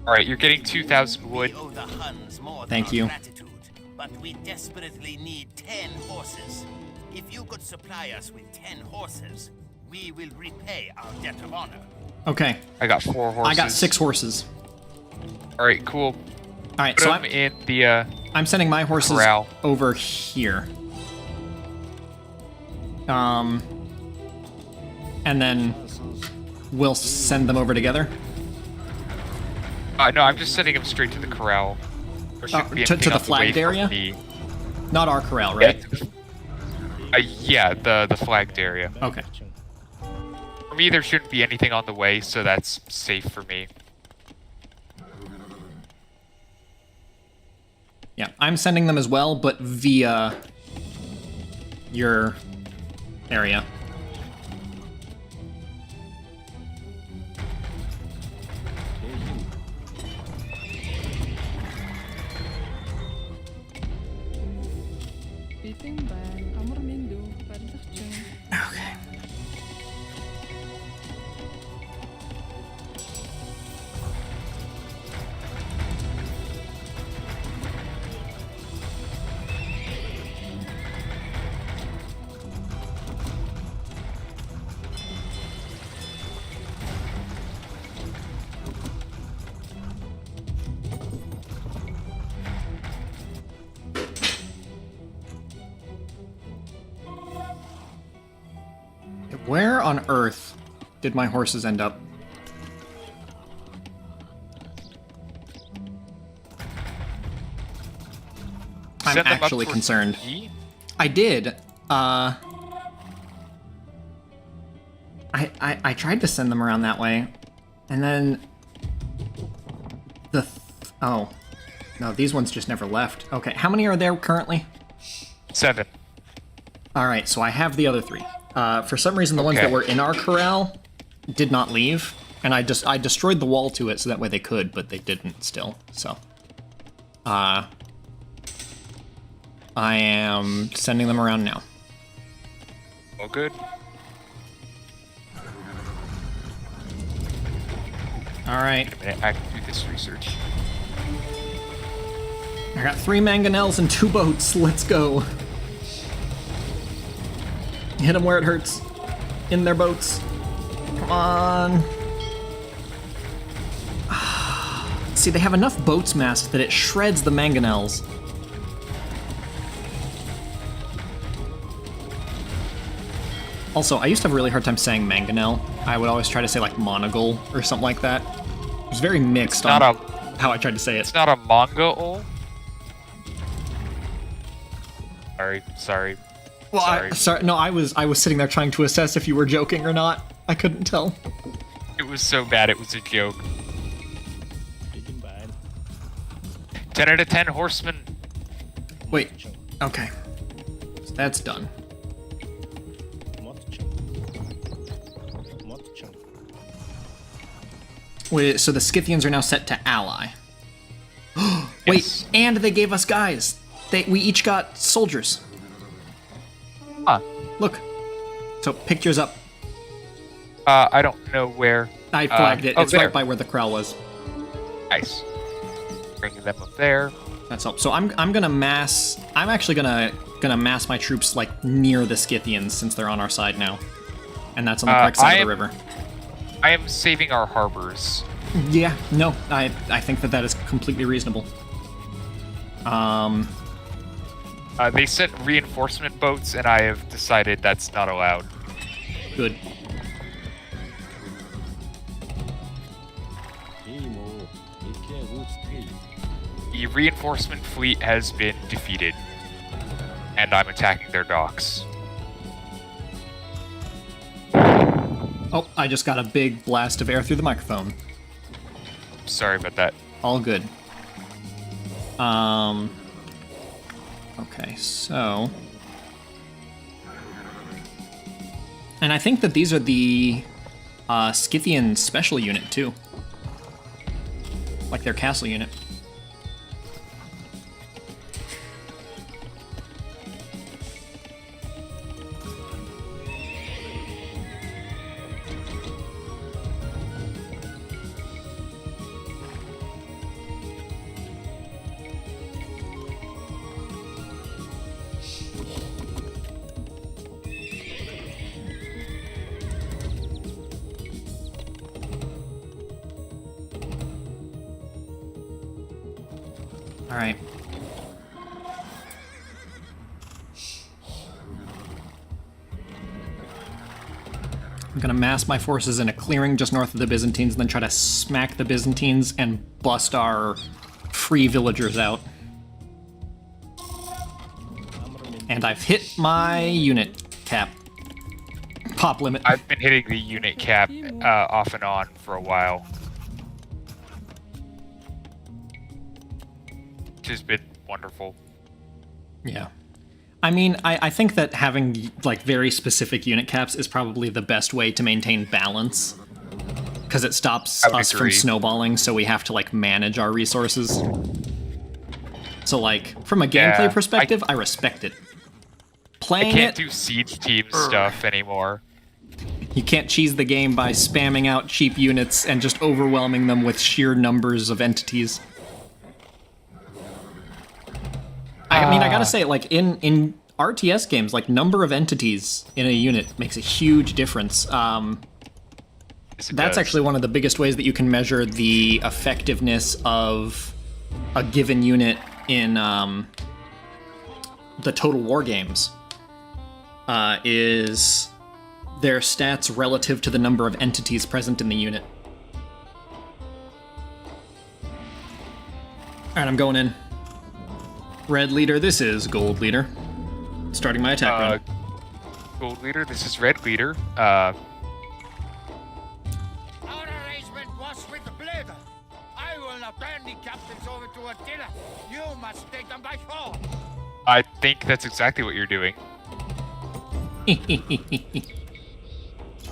Alright, you're getting 2,000 wood. We owe the Huns more Thank than you. our gratitude, but we desperately need 10 horses. If you could supply us with 10 horses, we will repay our debt of honor. Okay, I got 4 horses. I got 6 horses. Alright, cool. All right, Put so them in the, I'm sending my horses corral. over here. And then we'll send them over together. no, I'm just sending them straight to the corral. There shouldn't be to anything the on way flagged for area? me. Not our corral, right? Yeah, the flagged area. Okay. For me, there shouldn't be anything on the way, so that's safe for me. Yeah, I'm sending them as well, but via your area. Bitimbang, amor mendo, pagdakchung. Okay. Where on earth did my horses end up? I'm Send them up actually towards concerned. me? I did. I tried to send them around that way, and then oh no, these ones just never left. Okay, how many are there currently? 7. All right, so I have the other 3. For some reason, the ones Okay. that were in our corral did not leave, and I destroyed the wall to it so that way they could, but they didn't still. So, I am sending them around now. All good. All right, Wait a minute, I can do this research. I got 3 mangonels and 2 boats. Let's go. Hit them where it hurts. In their boats. Come on. See, they have enough boats massed that it shreds the mangonels. Also, I used to have a really hard time saying mangonel. I would always try to say like monogle or something like that. It was very mixed on Not how I tried to say it. It's not a manga-ol? Sorry. Well, Sorry. no, I was sitting there trying to assess if you were joking or not. I couldn't tell. It was so bad it was a joke. Begin by 10 out of 10 horsemen. Wait. Okay. So that's done. Wait, so the Scythians are now set to ally. Wait, Yes. and they gave us guys. We each got soldiers. Huh. Look. So pick yours up. I don't know where. I flagged it. oh, It's there. right by where the corral was. Nice. Bringing them up there. That's all. So I'm gonna mass. I'm actually gonna mass my troops like near the Scythians since they're on our side now, and that's on the correct side of the river. I am saving our harbors. Yeah. No. I think that is completely reasonable. They sent reinforcement boats, and I have decided that's not allowed. Good. The reinforcement fleet has been defeated, and I'm attacking their docks. Oh, I just got a big blast of air through the microphone. sorry about that. All good. Okay, so... And I think that these are the Scythian special unit, too. Like their castle unit. All right. I'm gonna mass my forces in a clearing just north of the Byzantines, and then try to smack the Byzantines and bust our free villagers out. And I've hit my unit cap. Pop limit. I've been hitting the unit cap off and on for a while. Which has been wonderful. Yeah. I mean, I think that having, like, very specific unit caps is probably the best way to maintain balance. Because it stops us from snowballing, so we have to, like, manage our resources. So, like, from a gameplay perspective, I respect it. Playing I can't do siege team stuff anymore. You can't cheese the game by spamming out cheap units and just overwhelming them with sheer numbers of entities. I mean, I gotta say, like, in RTS games, like, number of entities in a unit makes a huge difference. That's actually one of the biggest ways that you can measure the effectiveness of a given unit in the Total War games, is their stats relative to the number of entities present in the unit. Alright, I'm going in. Red leader, this is gold leader. Starting my attack run. Gold leader, this is red leader. Our arrangement was with the Blader. I will not turn the captains over to Attila. You must take them by force. I think that's exactly what you're doing.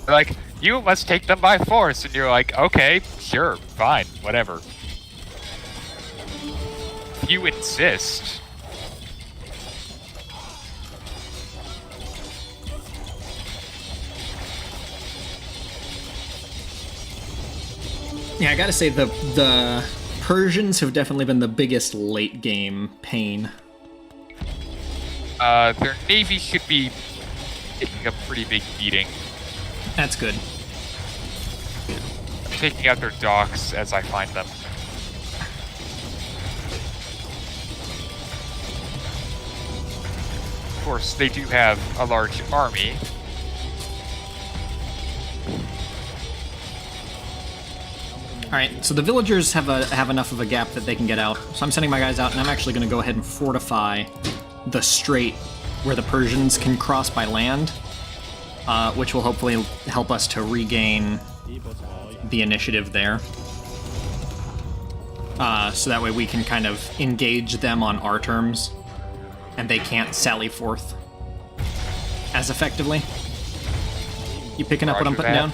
Like, you must take them by force, and you're like, okay, sure, fine, whatever. If you insist. Yeah, I gotta say, the Persians have definitely been the biggest late game pain. Their navy should be taking a pretty big beating. That's good. I'm taking out their docks as I find them. Of course, they do have a large army. Alright, so the villagers have enough of a gap that they can get out. So I'm sending my guys out, and I'm actually going to go ahead and fortify the strait where the Persians can cross by land, which will hopefully help us to regain the initiative there. So that way we can kind of engage them on our terms, and they can't sally forth as effectively. You picking up what I'm putting down?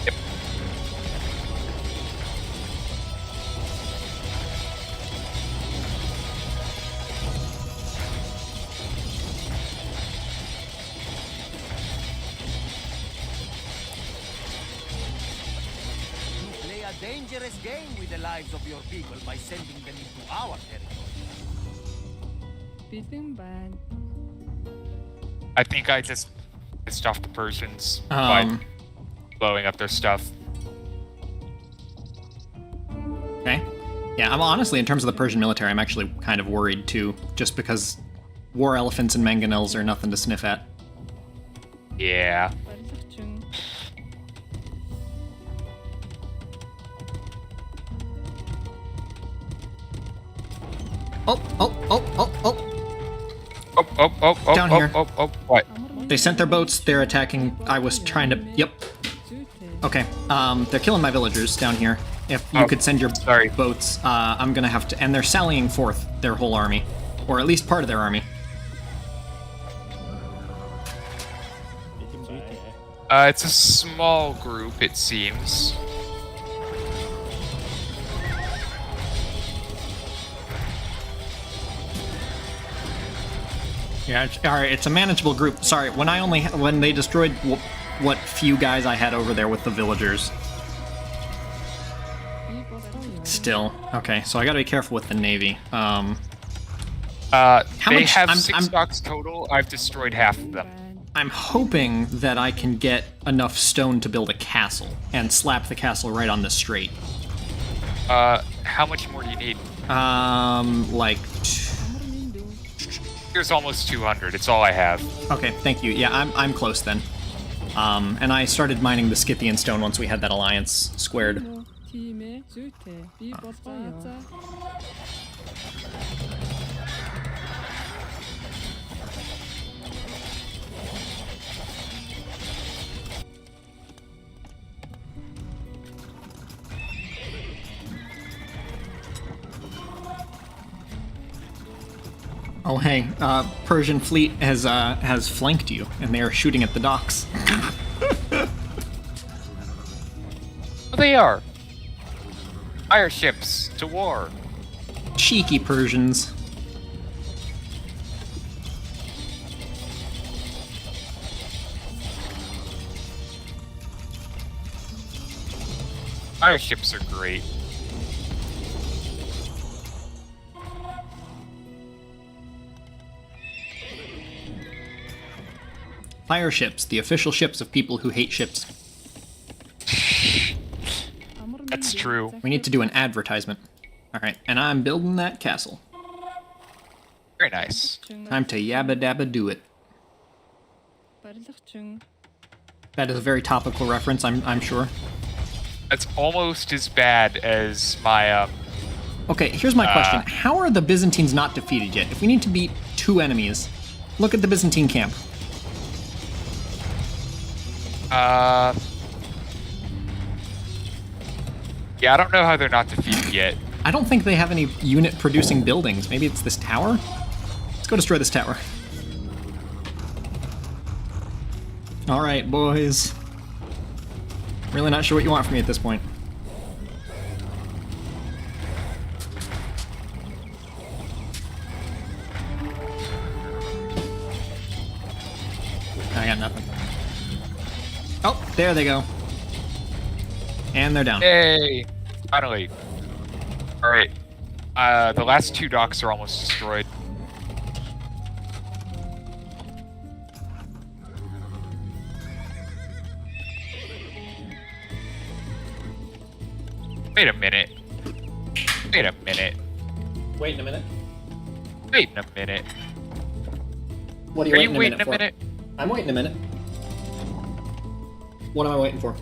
Yep. Play a dangerous game with the lives of your people by sending them into our territory. Feeling bad. I think I just pissed off the Persians by blowing up their stuff. Okay. Yeah, I'm honestly, in terms of the Persian military, I'm actually kind of worried too, just because war elephants and mangonels are nothing to sniff at. Yeah. Паралахчун. Oh! Oh, Down here. what? They sent their boats, they're attacking. I was trying to... Yep. Okay, they're killing my villagers down here. if you Oh, could send your sorry. boats, I'm gonna have to. And they're sallying forth their whole army, or at least part of their army. It's a small group, it seems. Yeah, all right. It's a manageable group. Sorry, when they destroyed what few guys I had over there with the villagers. Still, okay. So I gotta be careful with the navy. They much- have I'm- 6 I'm- docks total. I've destroyed half of them. I'm hoping that I can get enough stone to build a castle and slap the castle right on the strait. How much more do you need? Like. Here's almost 200. It's all I have. Okay, thank you. Yeah, I'm close then. And I started mining the Scythian stone once we had that alliance squared. 팀의 주태 비법사자 Oh hey, Persian fleet has flanked you, and they are shooting at the docks. They are. Fire ships to war. Cheeky Persians. Fire ships are great. Fire ships, the official ships of people who hate ships. That's true. We need to do an advertisement. Alright, and I'm building that castle. Very nice. Time to yabba dabba do it. 발작중 That is a very topical reference, I'm sure. That's almost as bad as my Okay, here's my question. How are the Byzantines not defeated yet? If we need to beat 2 enemies, look at the Byzantine camp. Yeah, I don't know how they're not defeated yet. I don't think they have any unit producing buildings. Maybe it's this tower? Let's go destroy this tower. Alright, boys. Really not sure what you want from me at this point. I got nothing. Oh, there they go. And they're down. Yay! Finally. Alright. The last 2 docks are almost destroyed. Wait a minute. Wait a minute. Wait a minute. Wait a minute. What Are you waiting a minute? I'm waiting a minute. What am I waiting for?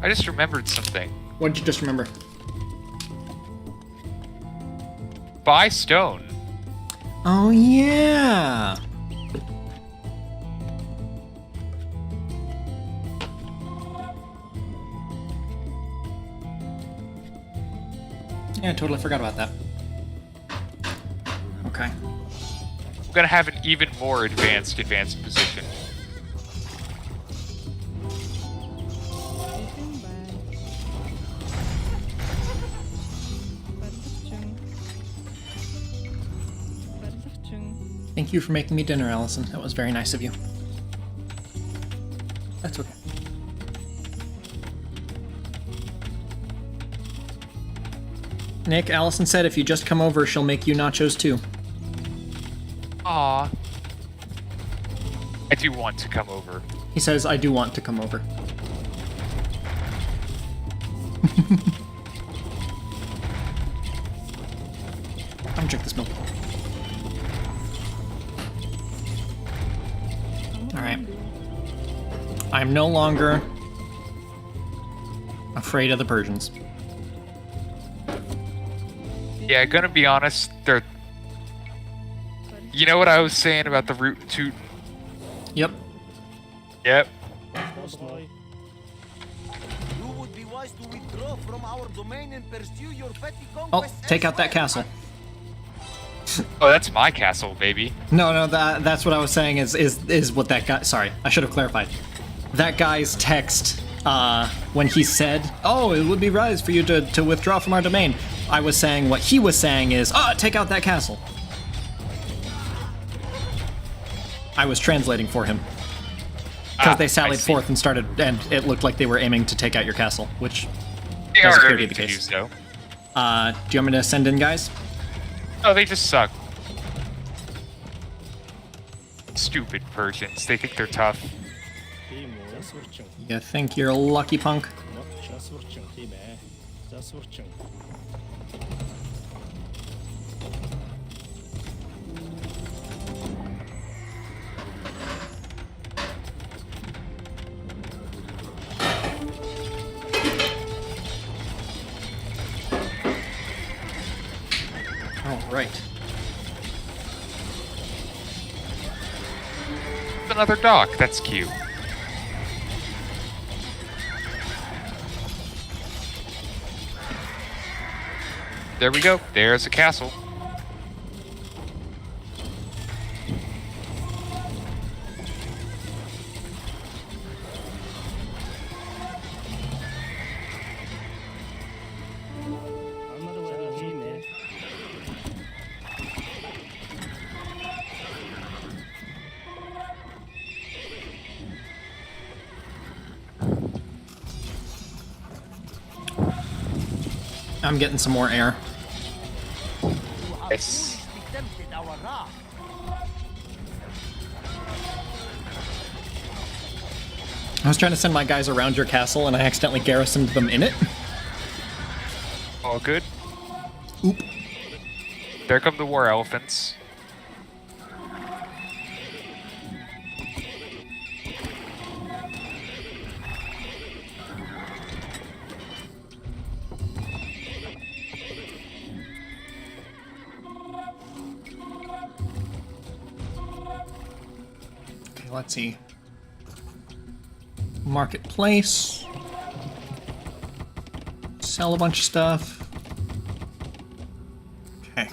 I just remembered something. What did you just remember? Buy stone. Oh, yeah! Yeah, I totally forgot about that. Okay. I'm gonna have an even more advanced position. Thank you for making me dinner, Allison. That was very nice of you. That's okay. Nick, Allison said if you just come over, she'll make you nachos too. Aw. I do want to come over. He says, I do want to come over. Come drink this milk. Alright. I'm no longer afraid of the Persians. Yeah, gonna be honest, they're... You know what I was saying about the root and toot? Yep. Yep. You would be tries to withdraw from our domain and pursue your petty Oh, conquests take out that elsewhere. castle. Oh, that's my castle, baby. No, that's what I was saying is what that guy. Sorry, I should have clarified. That guy's text when he said, "Oh, it would be wise for you to withdraw from our domain." I was saying what he was saying is, take out that castle." I was translating for him because they I sallied see. forth and started, and it looked like they were aiming to take out your castle, which They does are appear to be aiming the to do case. so. Do you want me to send in guys? Oh, they just suck. Stupid Persians. They think they're tough. Тийм үү? За сурчин. You think you're a lucky punk? За сурчин тийм ээ. За сурчин. All right. Another dock. That's cute. There we go. There's a castle. За тийм ээ. I'm getting some more air. Yes. Foolishly tempted our wrath. I was trying to send my guys around your castle, and I accidentally garrisoned them in it. All good. Oop. There come the war elephants. Okay, let's see. Marketplace. Sell a bunch of stuff. Okay.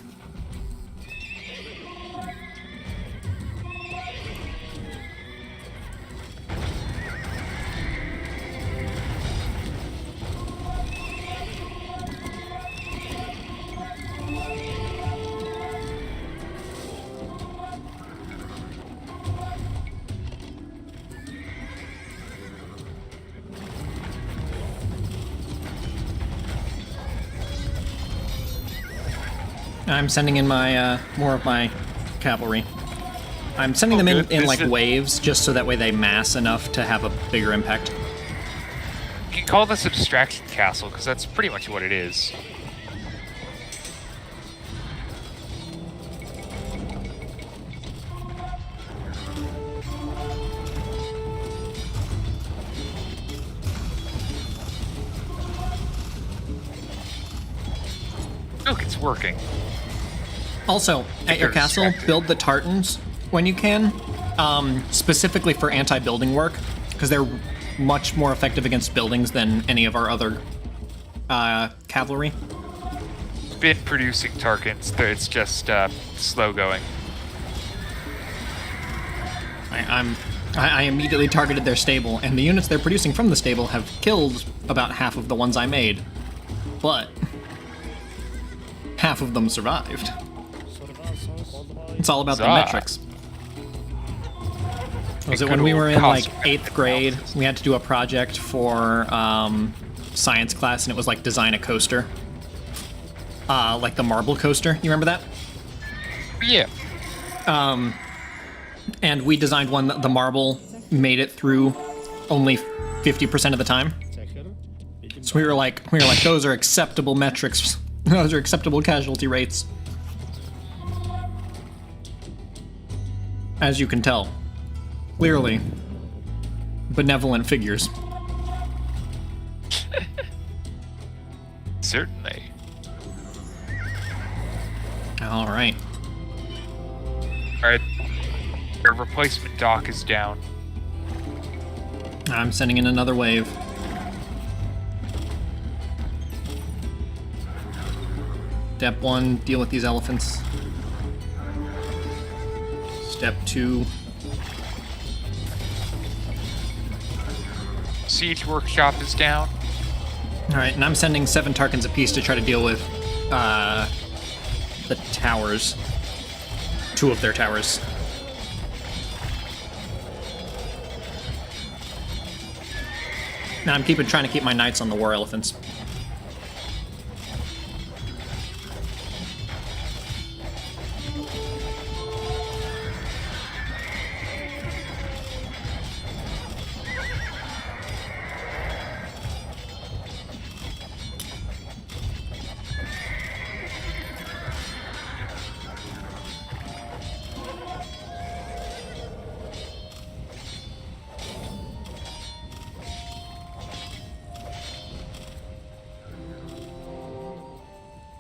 I'm sending in my more of my cavalry. I'm sending them in, good. in This like is- waves just so that way they mass enough to have a bigger impact. You can call this abstraction castle because that's pretty much what it is. Look, it's working. Also, at your They're castle, distracted. build the tartans when you can, specifically for anti-building work, because they're much more effective against buildings than any of our other cavalry. Been producing Tarkins, it's just slow going. I immediately targeted their stable, and the units they're producing from the stable have killed about half of the ones I made, but half of them survived. It's all about the Zah. metrics. Was it Good when we old were in like cost 8th grade? We had to do a project for science class, and it was like design a coaster, like the marble coaster. You remember that? Yeah. And we designed one that the marble made it through only 50% of the time. So we were like, those are acceptable metrics. Those are acceptable casualty rates. As you can tell, clearly, benevolent figures. Certainly. All right. Alright. Our replacement dock is down. I'm sending in another wave. Step 1, deal with these elephants. Step 2. Siege workshop is down. Alright, and I'm sending 7 Tarkans apiece to try to deal with the towers. 2 of their towers. Now I'm trying to keep my knights on the war elephants.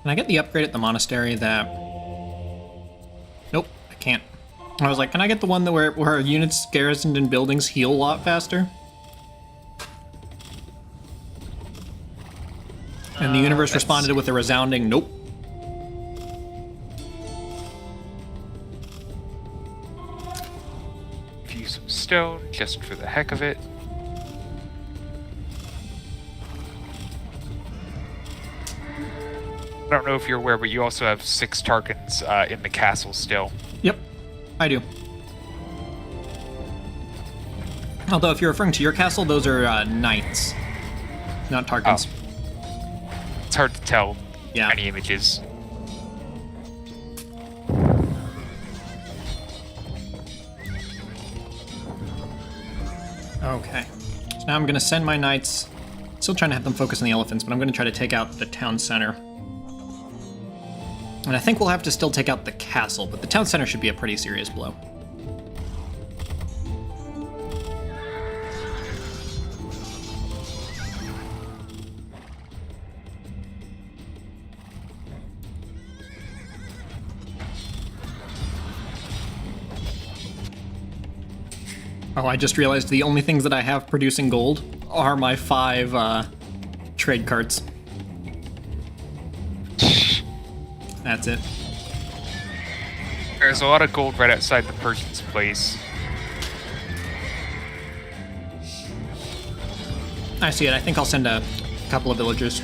Can I get the upgrade at the monastery that... Nope, I can't. I was like, can I get the one that where units garrisoned in buildings heal a lot faster? And the universe responded with a resounding nope. Fuse some stone just for the heck of it. I don't know if you're aware, but you also have 6 Tarkans in the castle still. Yep, I do. Although if you're referring to your castle, those are knights, not Tarkans. Oh. It's hard to tell. Yeah. Any images. Okay. So now I'm going to send my knights. Still trying to have them focus on the elephants, but I'm going to try to take out the town center. And I think we'll have to still take out the castle, but the town center should be a pretty serious blow. Oh, I just realized the only things that I have producing gold are my 5 trade carts. That's it. There's a lot of gold right outside the Persian's place. I see it. I think I'll send a couple of villagers.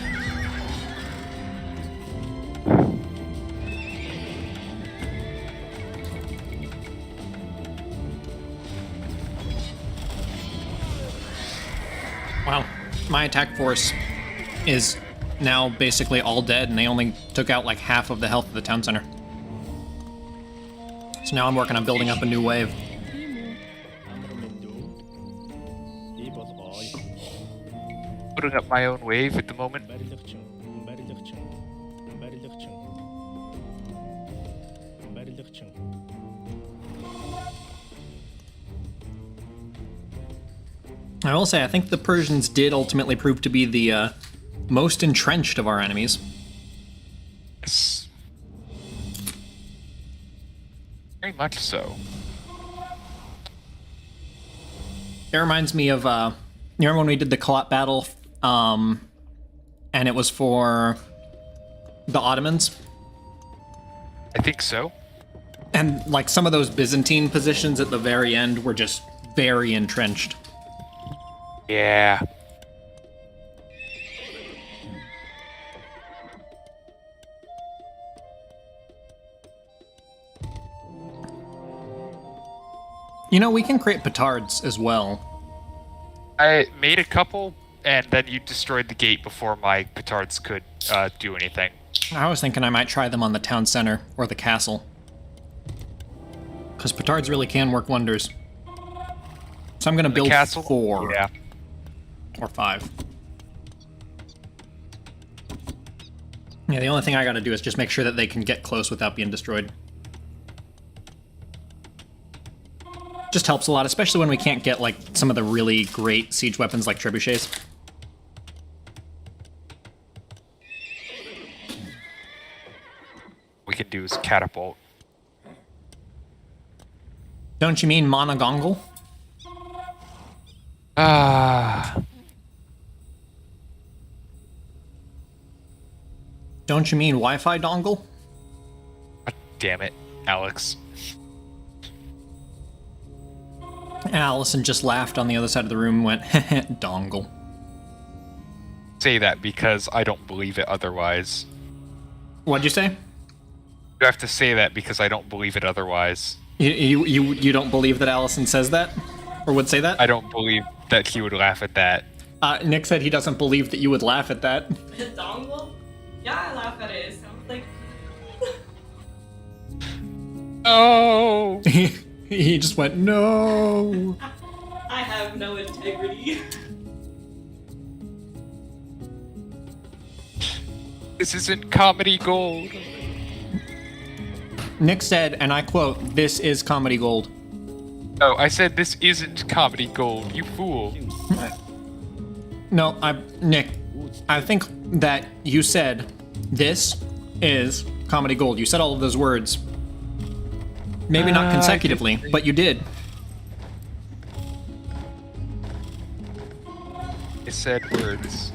Wow. My attack force is now basically all dead, and they only took out like half of the health of the town center. So now I'm working on building up a new wave. Putting up my own wave at the moment. I will say, I think the Persians did ultimately prove to be the most entrenched of our enemies. Yes. Very much so. It reminds me of, you remember when we did the Kalat battle, and it was for the Ottomans? I think so. And, like, some of those Byzantine positions at the very end were just very entrenched. Yeah. You know, we can create petards as well. I made a couple, and then you destroyed the gate before my petards could do anything. I was thinking I might try them on the town center or the castle. Because petards really can work wonders. So I'm going to build castle? 4. Yeah. Or 5. Yeah, the only thing I gotta do is just make sure that they can get close without being destroyed. Just helps a lot, especially when we can't get, like, some of the really great siege weapons like trebuchets. We can do is catapult. Don't you mean monogongal? Don't you mean Wi-Fi dongle? God damn it, Alex. Allison just laughed on the other side of the room and went, heh, dongle. Say that because I don't believe it otherwise. What'd you say? You have to say that because I don't believe it otherwise. You don't believe that Allison says that? Or would say that? I don't believe that he would laugh at that. Nick said he doesn't believe that you would laugh at that. Dongle? Yeah, I laugh at it. It sounds like. Oh! He just went, no. I have no integrity. This isn't comedy gold. Nick said, and I quote, "This is comedy gold." Oh, I said this isn't comedy gold, you fool. No, Nick, I think that you said, "This is comedy gold." You said all of those words. Maybe not consecutively, but you did. I said words.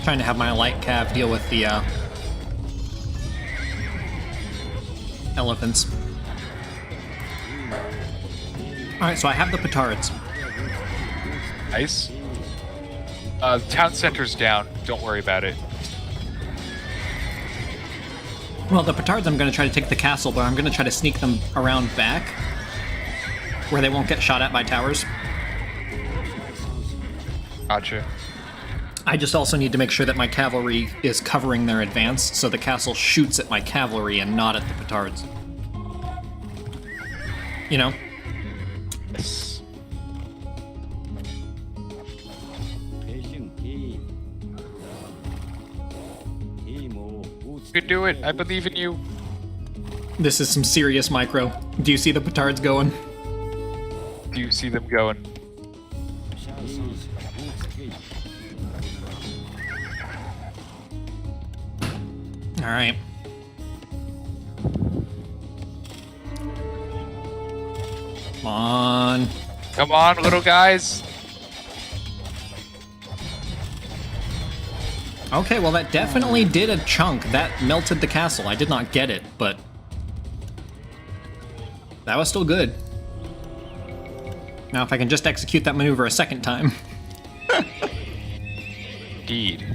Trying to have my light cav deal with the elephants. Alright, so I have the petards. Nice. The town center's down. Don't worry about it. Well, the petards, I'm going to try to take the castle, but I'm going to try to sneak them around back where they won't get shot at by towers. Gotcha. I just also need to make sure that my cavalry is covering their advance, so the castle shoots at my cavalry and not at the petards. You know? Yes. You can do it. I believe in you. This is some serious micro. Do you see the petards going? Do you see them going? Alright. Come on. Come on, little guys. Okay, well that definitely did a chunk. That melted the castle. I did not get it, but that was still good. Now if I can just execute that maneuver a second time. Indeed.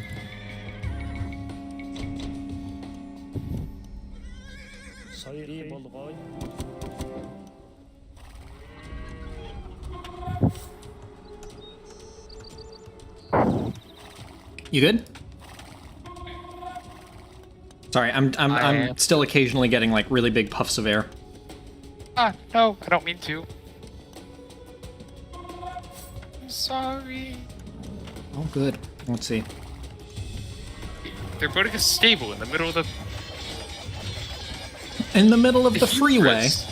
서열이 볼거이. You good? Sorry, I'm still occasionally getting like really big puffs of air. No, I don't mean to. I'm sorry. Oh, good. Let's see. They're building a stable in the middle of the... In the middle of the freeway. Hubris.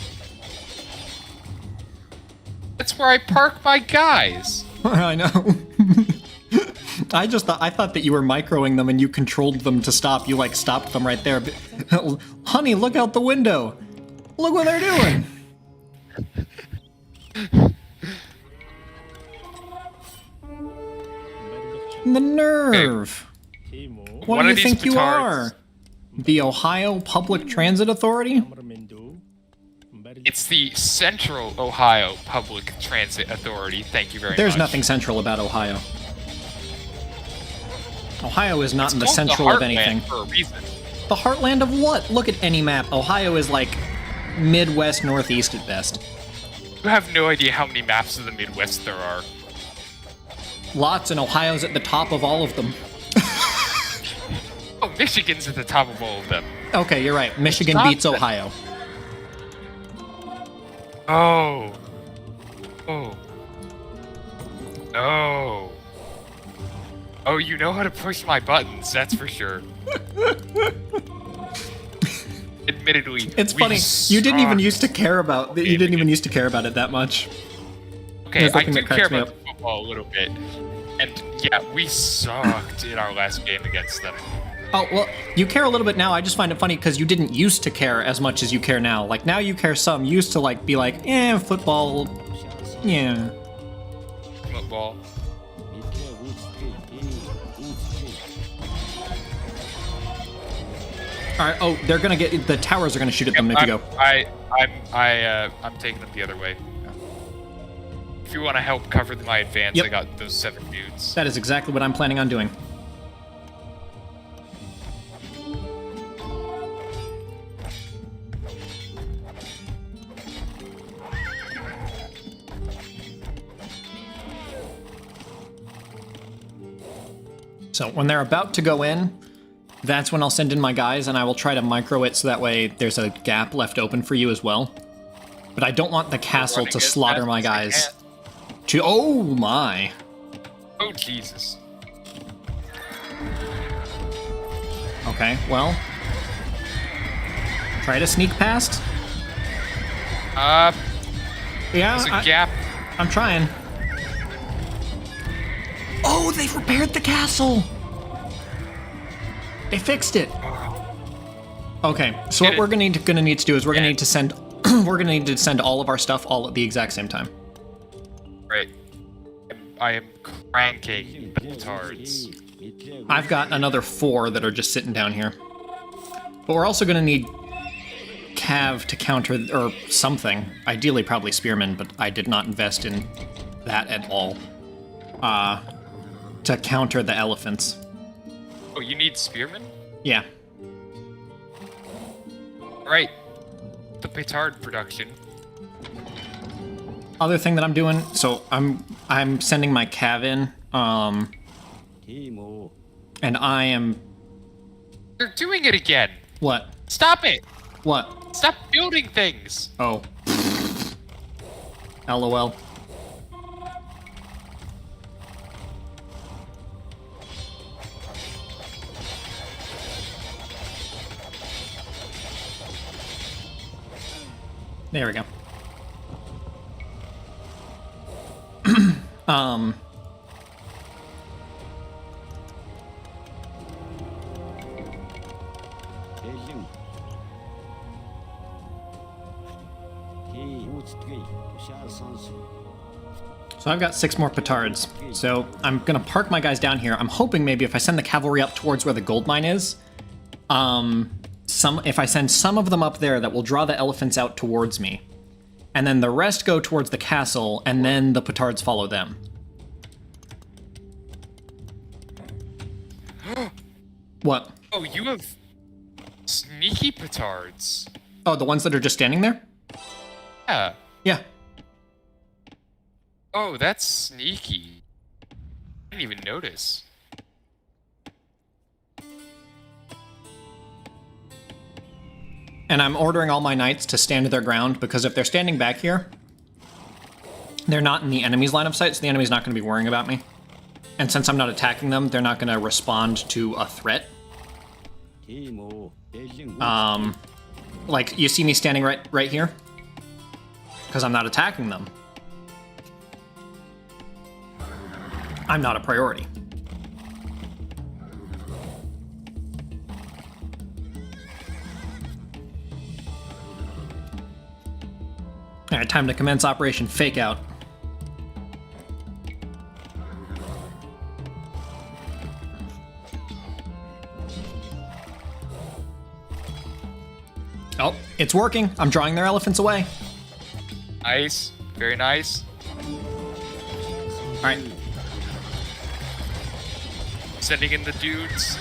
That's where I park my guys. I know. I thought that you were microing them and you controlled them to stop. You like stopped them right there. But, honey, look out the window. Look what they're doing. The nerve. What One do you of these think you petards- are? The Ohio Public Transit Authority? It's the Central Ohio Public Transit Authority. Thank you very much. There's nothing central about Ohio. Ohio is not It's in the called central of Heartland anything. for a reason. The heartland of what? Look at any map. Ohio is like Midwest, Northeast at best. You have no idea how many maps of the Midwest there are. Lots, and Ohio's at the top of all of them. Oh, Michigan's at the top of all of them. Okay, you're right. Michigan beats Ohio. Oh. Oh. Oh. Oh, you know how to push my buttons, that's for sure. Admittedly, It's we funny. You didn't even sucked. used to care about. You didn't even used to care about it that much. Okay, There's I nothing do that cracks care me about football a little bit. And yeah, we sucked in our last game against them. Oh, well, you care a little bit now. I just find it funny because you didn't used to care as much as you care now. Like, now you care some. You used to, like, be like, football, yeah. Football. All right, oh, they're gonna get, the towers are gonna shoot at them if you go. I'm taking them the other way. If you want to help cover my advance, Yep. I got those 7 dudes. That is exactly what I'm planning on doing. So when they're about to go in, that's when I'll send in my guys, and I will try to micro it so that way there's a gap left open for you as well. But I don't want the castle to slaughter my guys. Oh my. Oh Jesus. Okay, well. Try to sneak past. Yeah, There's a gap. I'm trying. Oh, they've repaired the castle! They fixed it. Okay, so what we're gonna need to do is we're gonna need to send all of our stuff all at the exact same time. Right. I am cranking the petards. I've got another 4 that are just sitting down here. But we're also gonna need Cav to counter, or something. Ideally probably Spearmen, but I did not invest in that at all. To counter the elephants. Oh, you need spearmen? Yeah. Right. The petard production. Other thing that I'm doing, so I'm sending my Cav in, and I am... You're doing it again! What? Stop it! What? Stop building things! Oh. LOL. There we go. So I've got 6 more petards. So I'm gonna park my guys down here. I'm hoping maybe if I send the cavalry up towards where the gold mine is, if I send some of them up there, that will draw the elephants out towards me. And then the rest go towards the castle, and then the petards follow them. What? Oh, you have sneaky petards. Oh, the ones that are just standing there? Yeah. Yeah. Oh, that's sneaky. I didn't even notice. And I'm ordering all my knights to stand their ground, because if they're standing back here, they're not in the enemy's line of sight, so the enemy's not going to be worrying about me. And since I'm not attacking them, they're not going to respond to a threat. Like, you see me standing right here? Because I'm not attacking them. I'm not a priority. All right, time to commence Operation Fake Out. Oh, it's working. I'm drawing their elephants away. Nice. Very nice. All right. Sending in the dudes.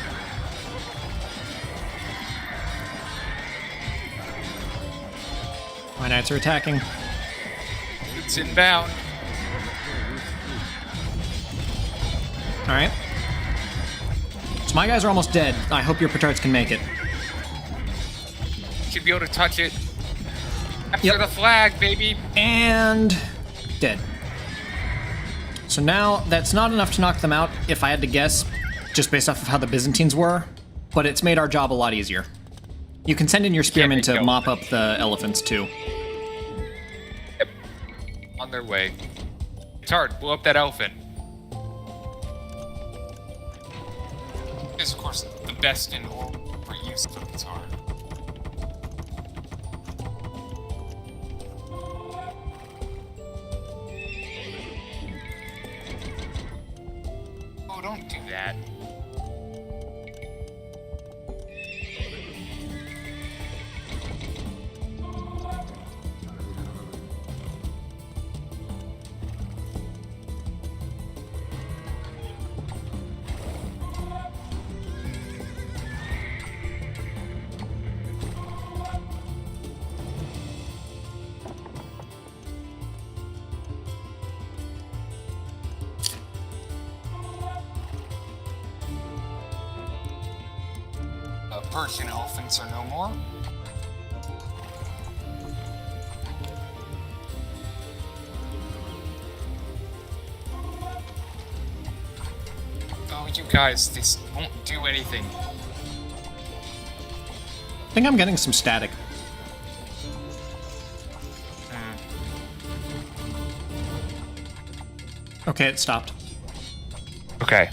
My knights are attacking. It's inbound. All right. So my guys are almost dead. I hope your petards can make it. Should be able to touch it. After Yep. the flag, baby. And dead. So now that's not enough to knock them out, if I had to guess, just based off of how the Byzantines were, but it's made our job a lot easier. You can send in your spearmen to mop up the elephants too. Yep. On their way. It's hard. Blow up that elephant. This, of course, the best in overuse of the guitar. Oh, don't do that. Persian elephants are no more. Oh, you guys, this won't do anything. I think I'm getting some static. Okay, it stopped. Okay,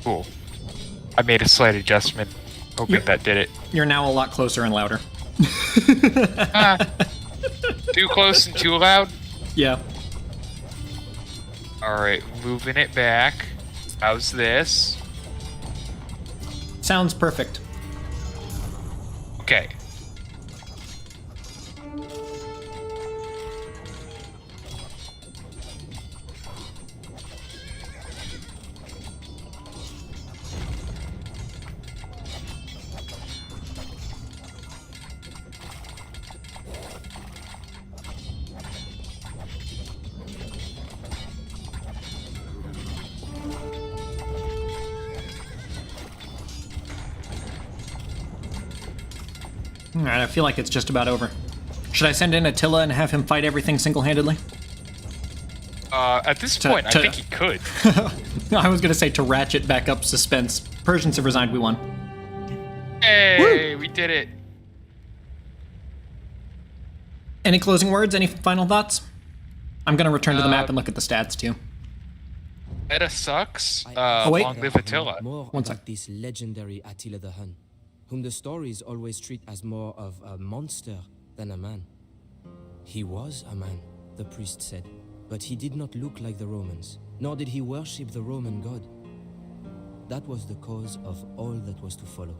cool. I made a slight adjustment, hoping that did it. You're now a lot closer and louder. Too close and too loud? Yeah. Alright, moving it back. How's this? Sounds perfect. Okay. Alright, I feel like it's just about over. Should I send in Attila and have him fight everything single-handedly? At this point, I think he could. I was gonna say to ratchet back up suspense. Persians have resigned, we won. Hey, we did it. Any closing words? Any final thoughts? I'm gonna return to the map and look at the stats too. Meta sucks. Oh, wait. Long live Attila. More One about sec. this legendary Attila the Hun, whom the stories always treat as more of a monster than a man. He was a man, the priest said, but he did not look like the Romans, nor did he worship the Roman god. That was the cause of all that was to follow.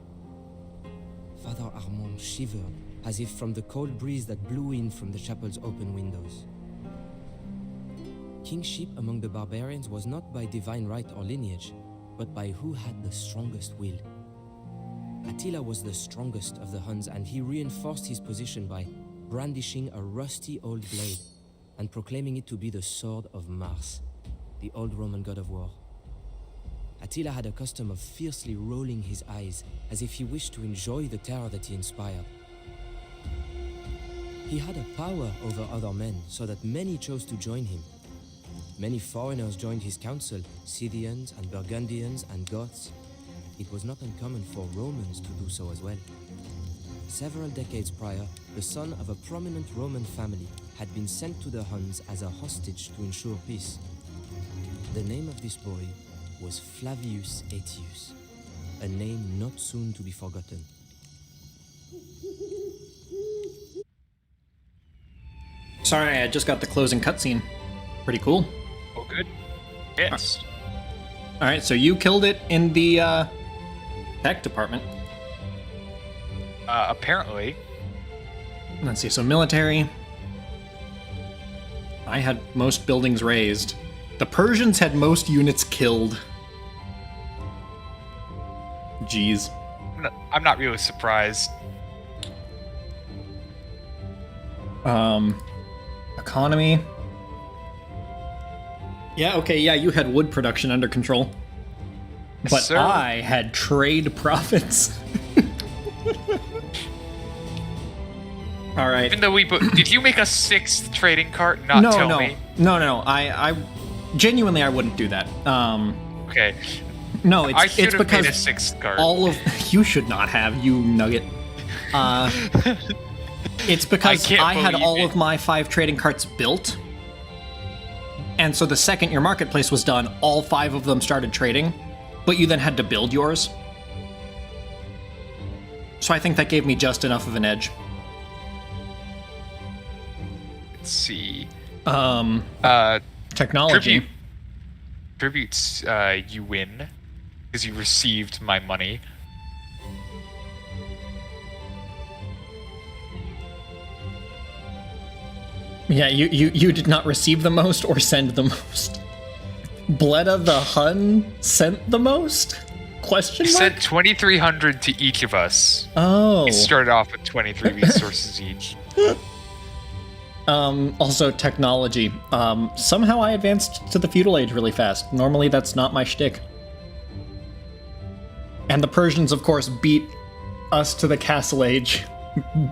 Father Armand shivered, as if from the cold breeze that blew in from the chapel's open windows. Kingship among the barbarians was not by divine right or lineage, but by who had the strongest will. Attila was the strongest of the Huns, and he reinforced his position by brandishing a rusty old blade and proclaiming it to be the sword of Mars, the old Roman god of war. Attila had a custom of fiercely rolling his eyes, as if he wished to enjoy the terror that he inspired. He had a power over other men, so that many chose to join him. Many foreigners joined his council, Scythians and Burgundians and Goths. It was not uncommon for Romans to do so as well. Several decades prior, the son of a prominent Roman family had been sent to the Huns as a hostage to ensure peace. The name of this boy was Flavius Aetius, a name not soon to be forgotten. Sorry, I just got the closing cutscene. Pretty cool. Oh, good. Yes. Alright, so you killed it in the tech department. Apparently. Let's see, so military. I had most buildings razed. The Persians had most units killed. Jeez. I'm not really surprised. Economy. Yeah, okay, yeah, you had wood production under control. Yes, But sir. I had trade profits. All right. Even though did you make a 6th trading cart? Not tell me. No. I genuinely I wouldn't do that. Okay. No, I it's should have because made a 6th cart. all of you should not have, you nugget. It's because can't I had believe all it. of my 5 trading carts built. And so the second your marketplace was done, all 5 of them started trading, but you then had to build yours. So I think that gave me just enough of an edge. Let's see. Technology. Tributes, you win because you received my money. Yeah, you did not receive the most or send the most. Bleda the Hun sent the most? Question You mark? sent 2,300 to each of us. Oh. We started off with 23 resources each. Also technology. Somehow I advanced to the feudal age really fast. Normally that's not my shtick. And the Persians, of course, beat us to the castle age.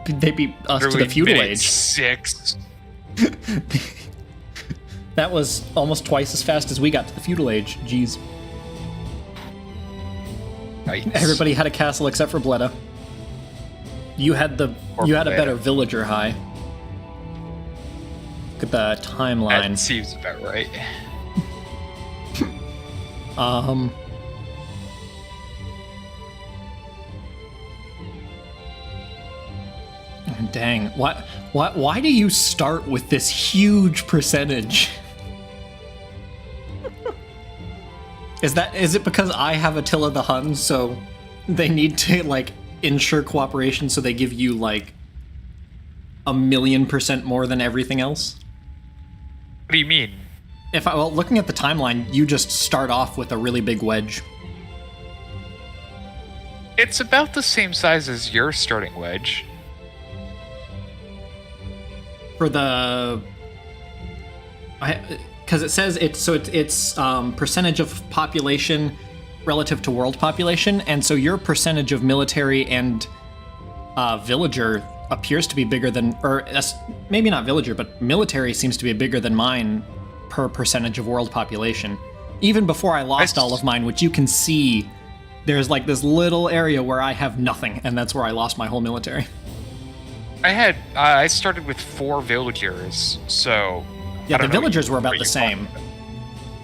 They beat us to the feudal minute age. 6. That was almost twice as fast as we got to the feudal age. Jeez. Nice. Everybody had a castle except for Bleda. You had a better villager high. Look at the timeline. That seems about right. Dang. Why do you start with this huge percentage? Is it because I have Attila the Hun, so they need to like ensure cooperation, so they give you like 1,000,000% more than everything else? What do you mean? Well, looking at the timeline, you just start off with a really big wedge. It's about the same size as your starting wedge. For the, because it says it's percentage of population relative to world population, and so your percentage of military and villager appears to be bigger than, or maybe not villager, but military seems to be bigger than mine per percentage of world population. Even before I lost all of mine, which you can see, there's like this little area where I have nothing, and that's where I lost my whole military. I started with 4 villagers, so... Yeah, the villagers were about the same.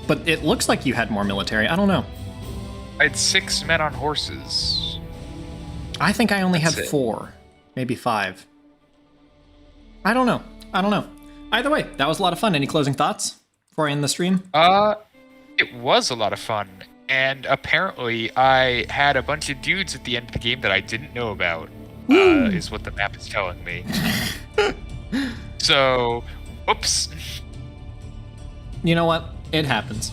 But it looks like you had more military. I don't know. I had 6 men on horses. I think I only had That's it. 4. Maybe 5. I don't know. Either way, that was a lot of fun. Any closing thoughts before I end the stream? It was a lot of fun. And apparently I had a bunch of dudes at the end of the game that I didn't know about. Is what the map is telling me. So, oops. You know what? It happens.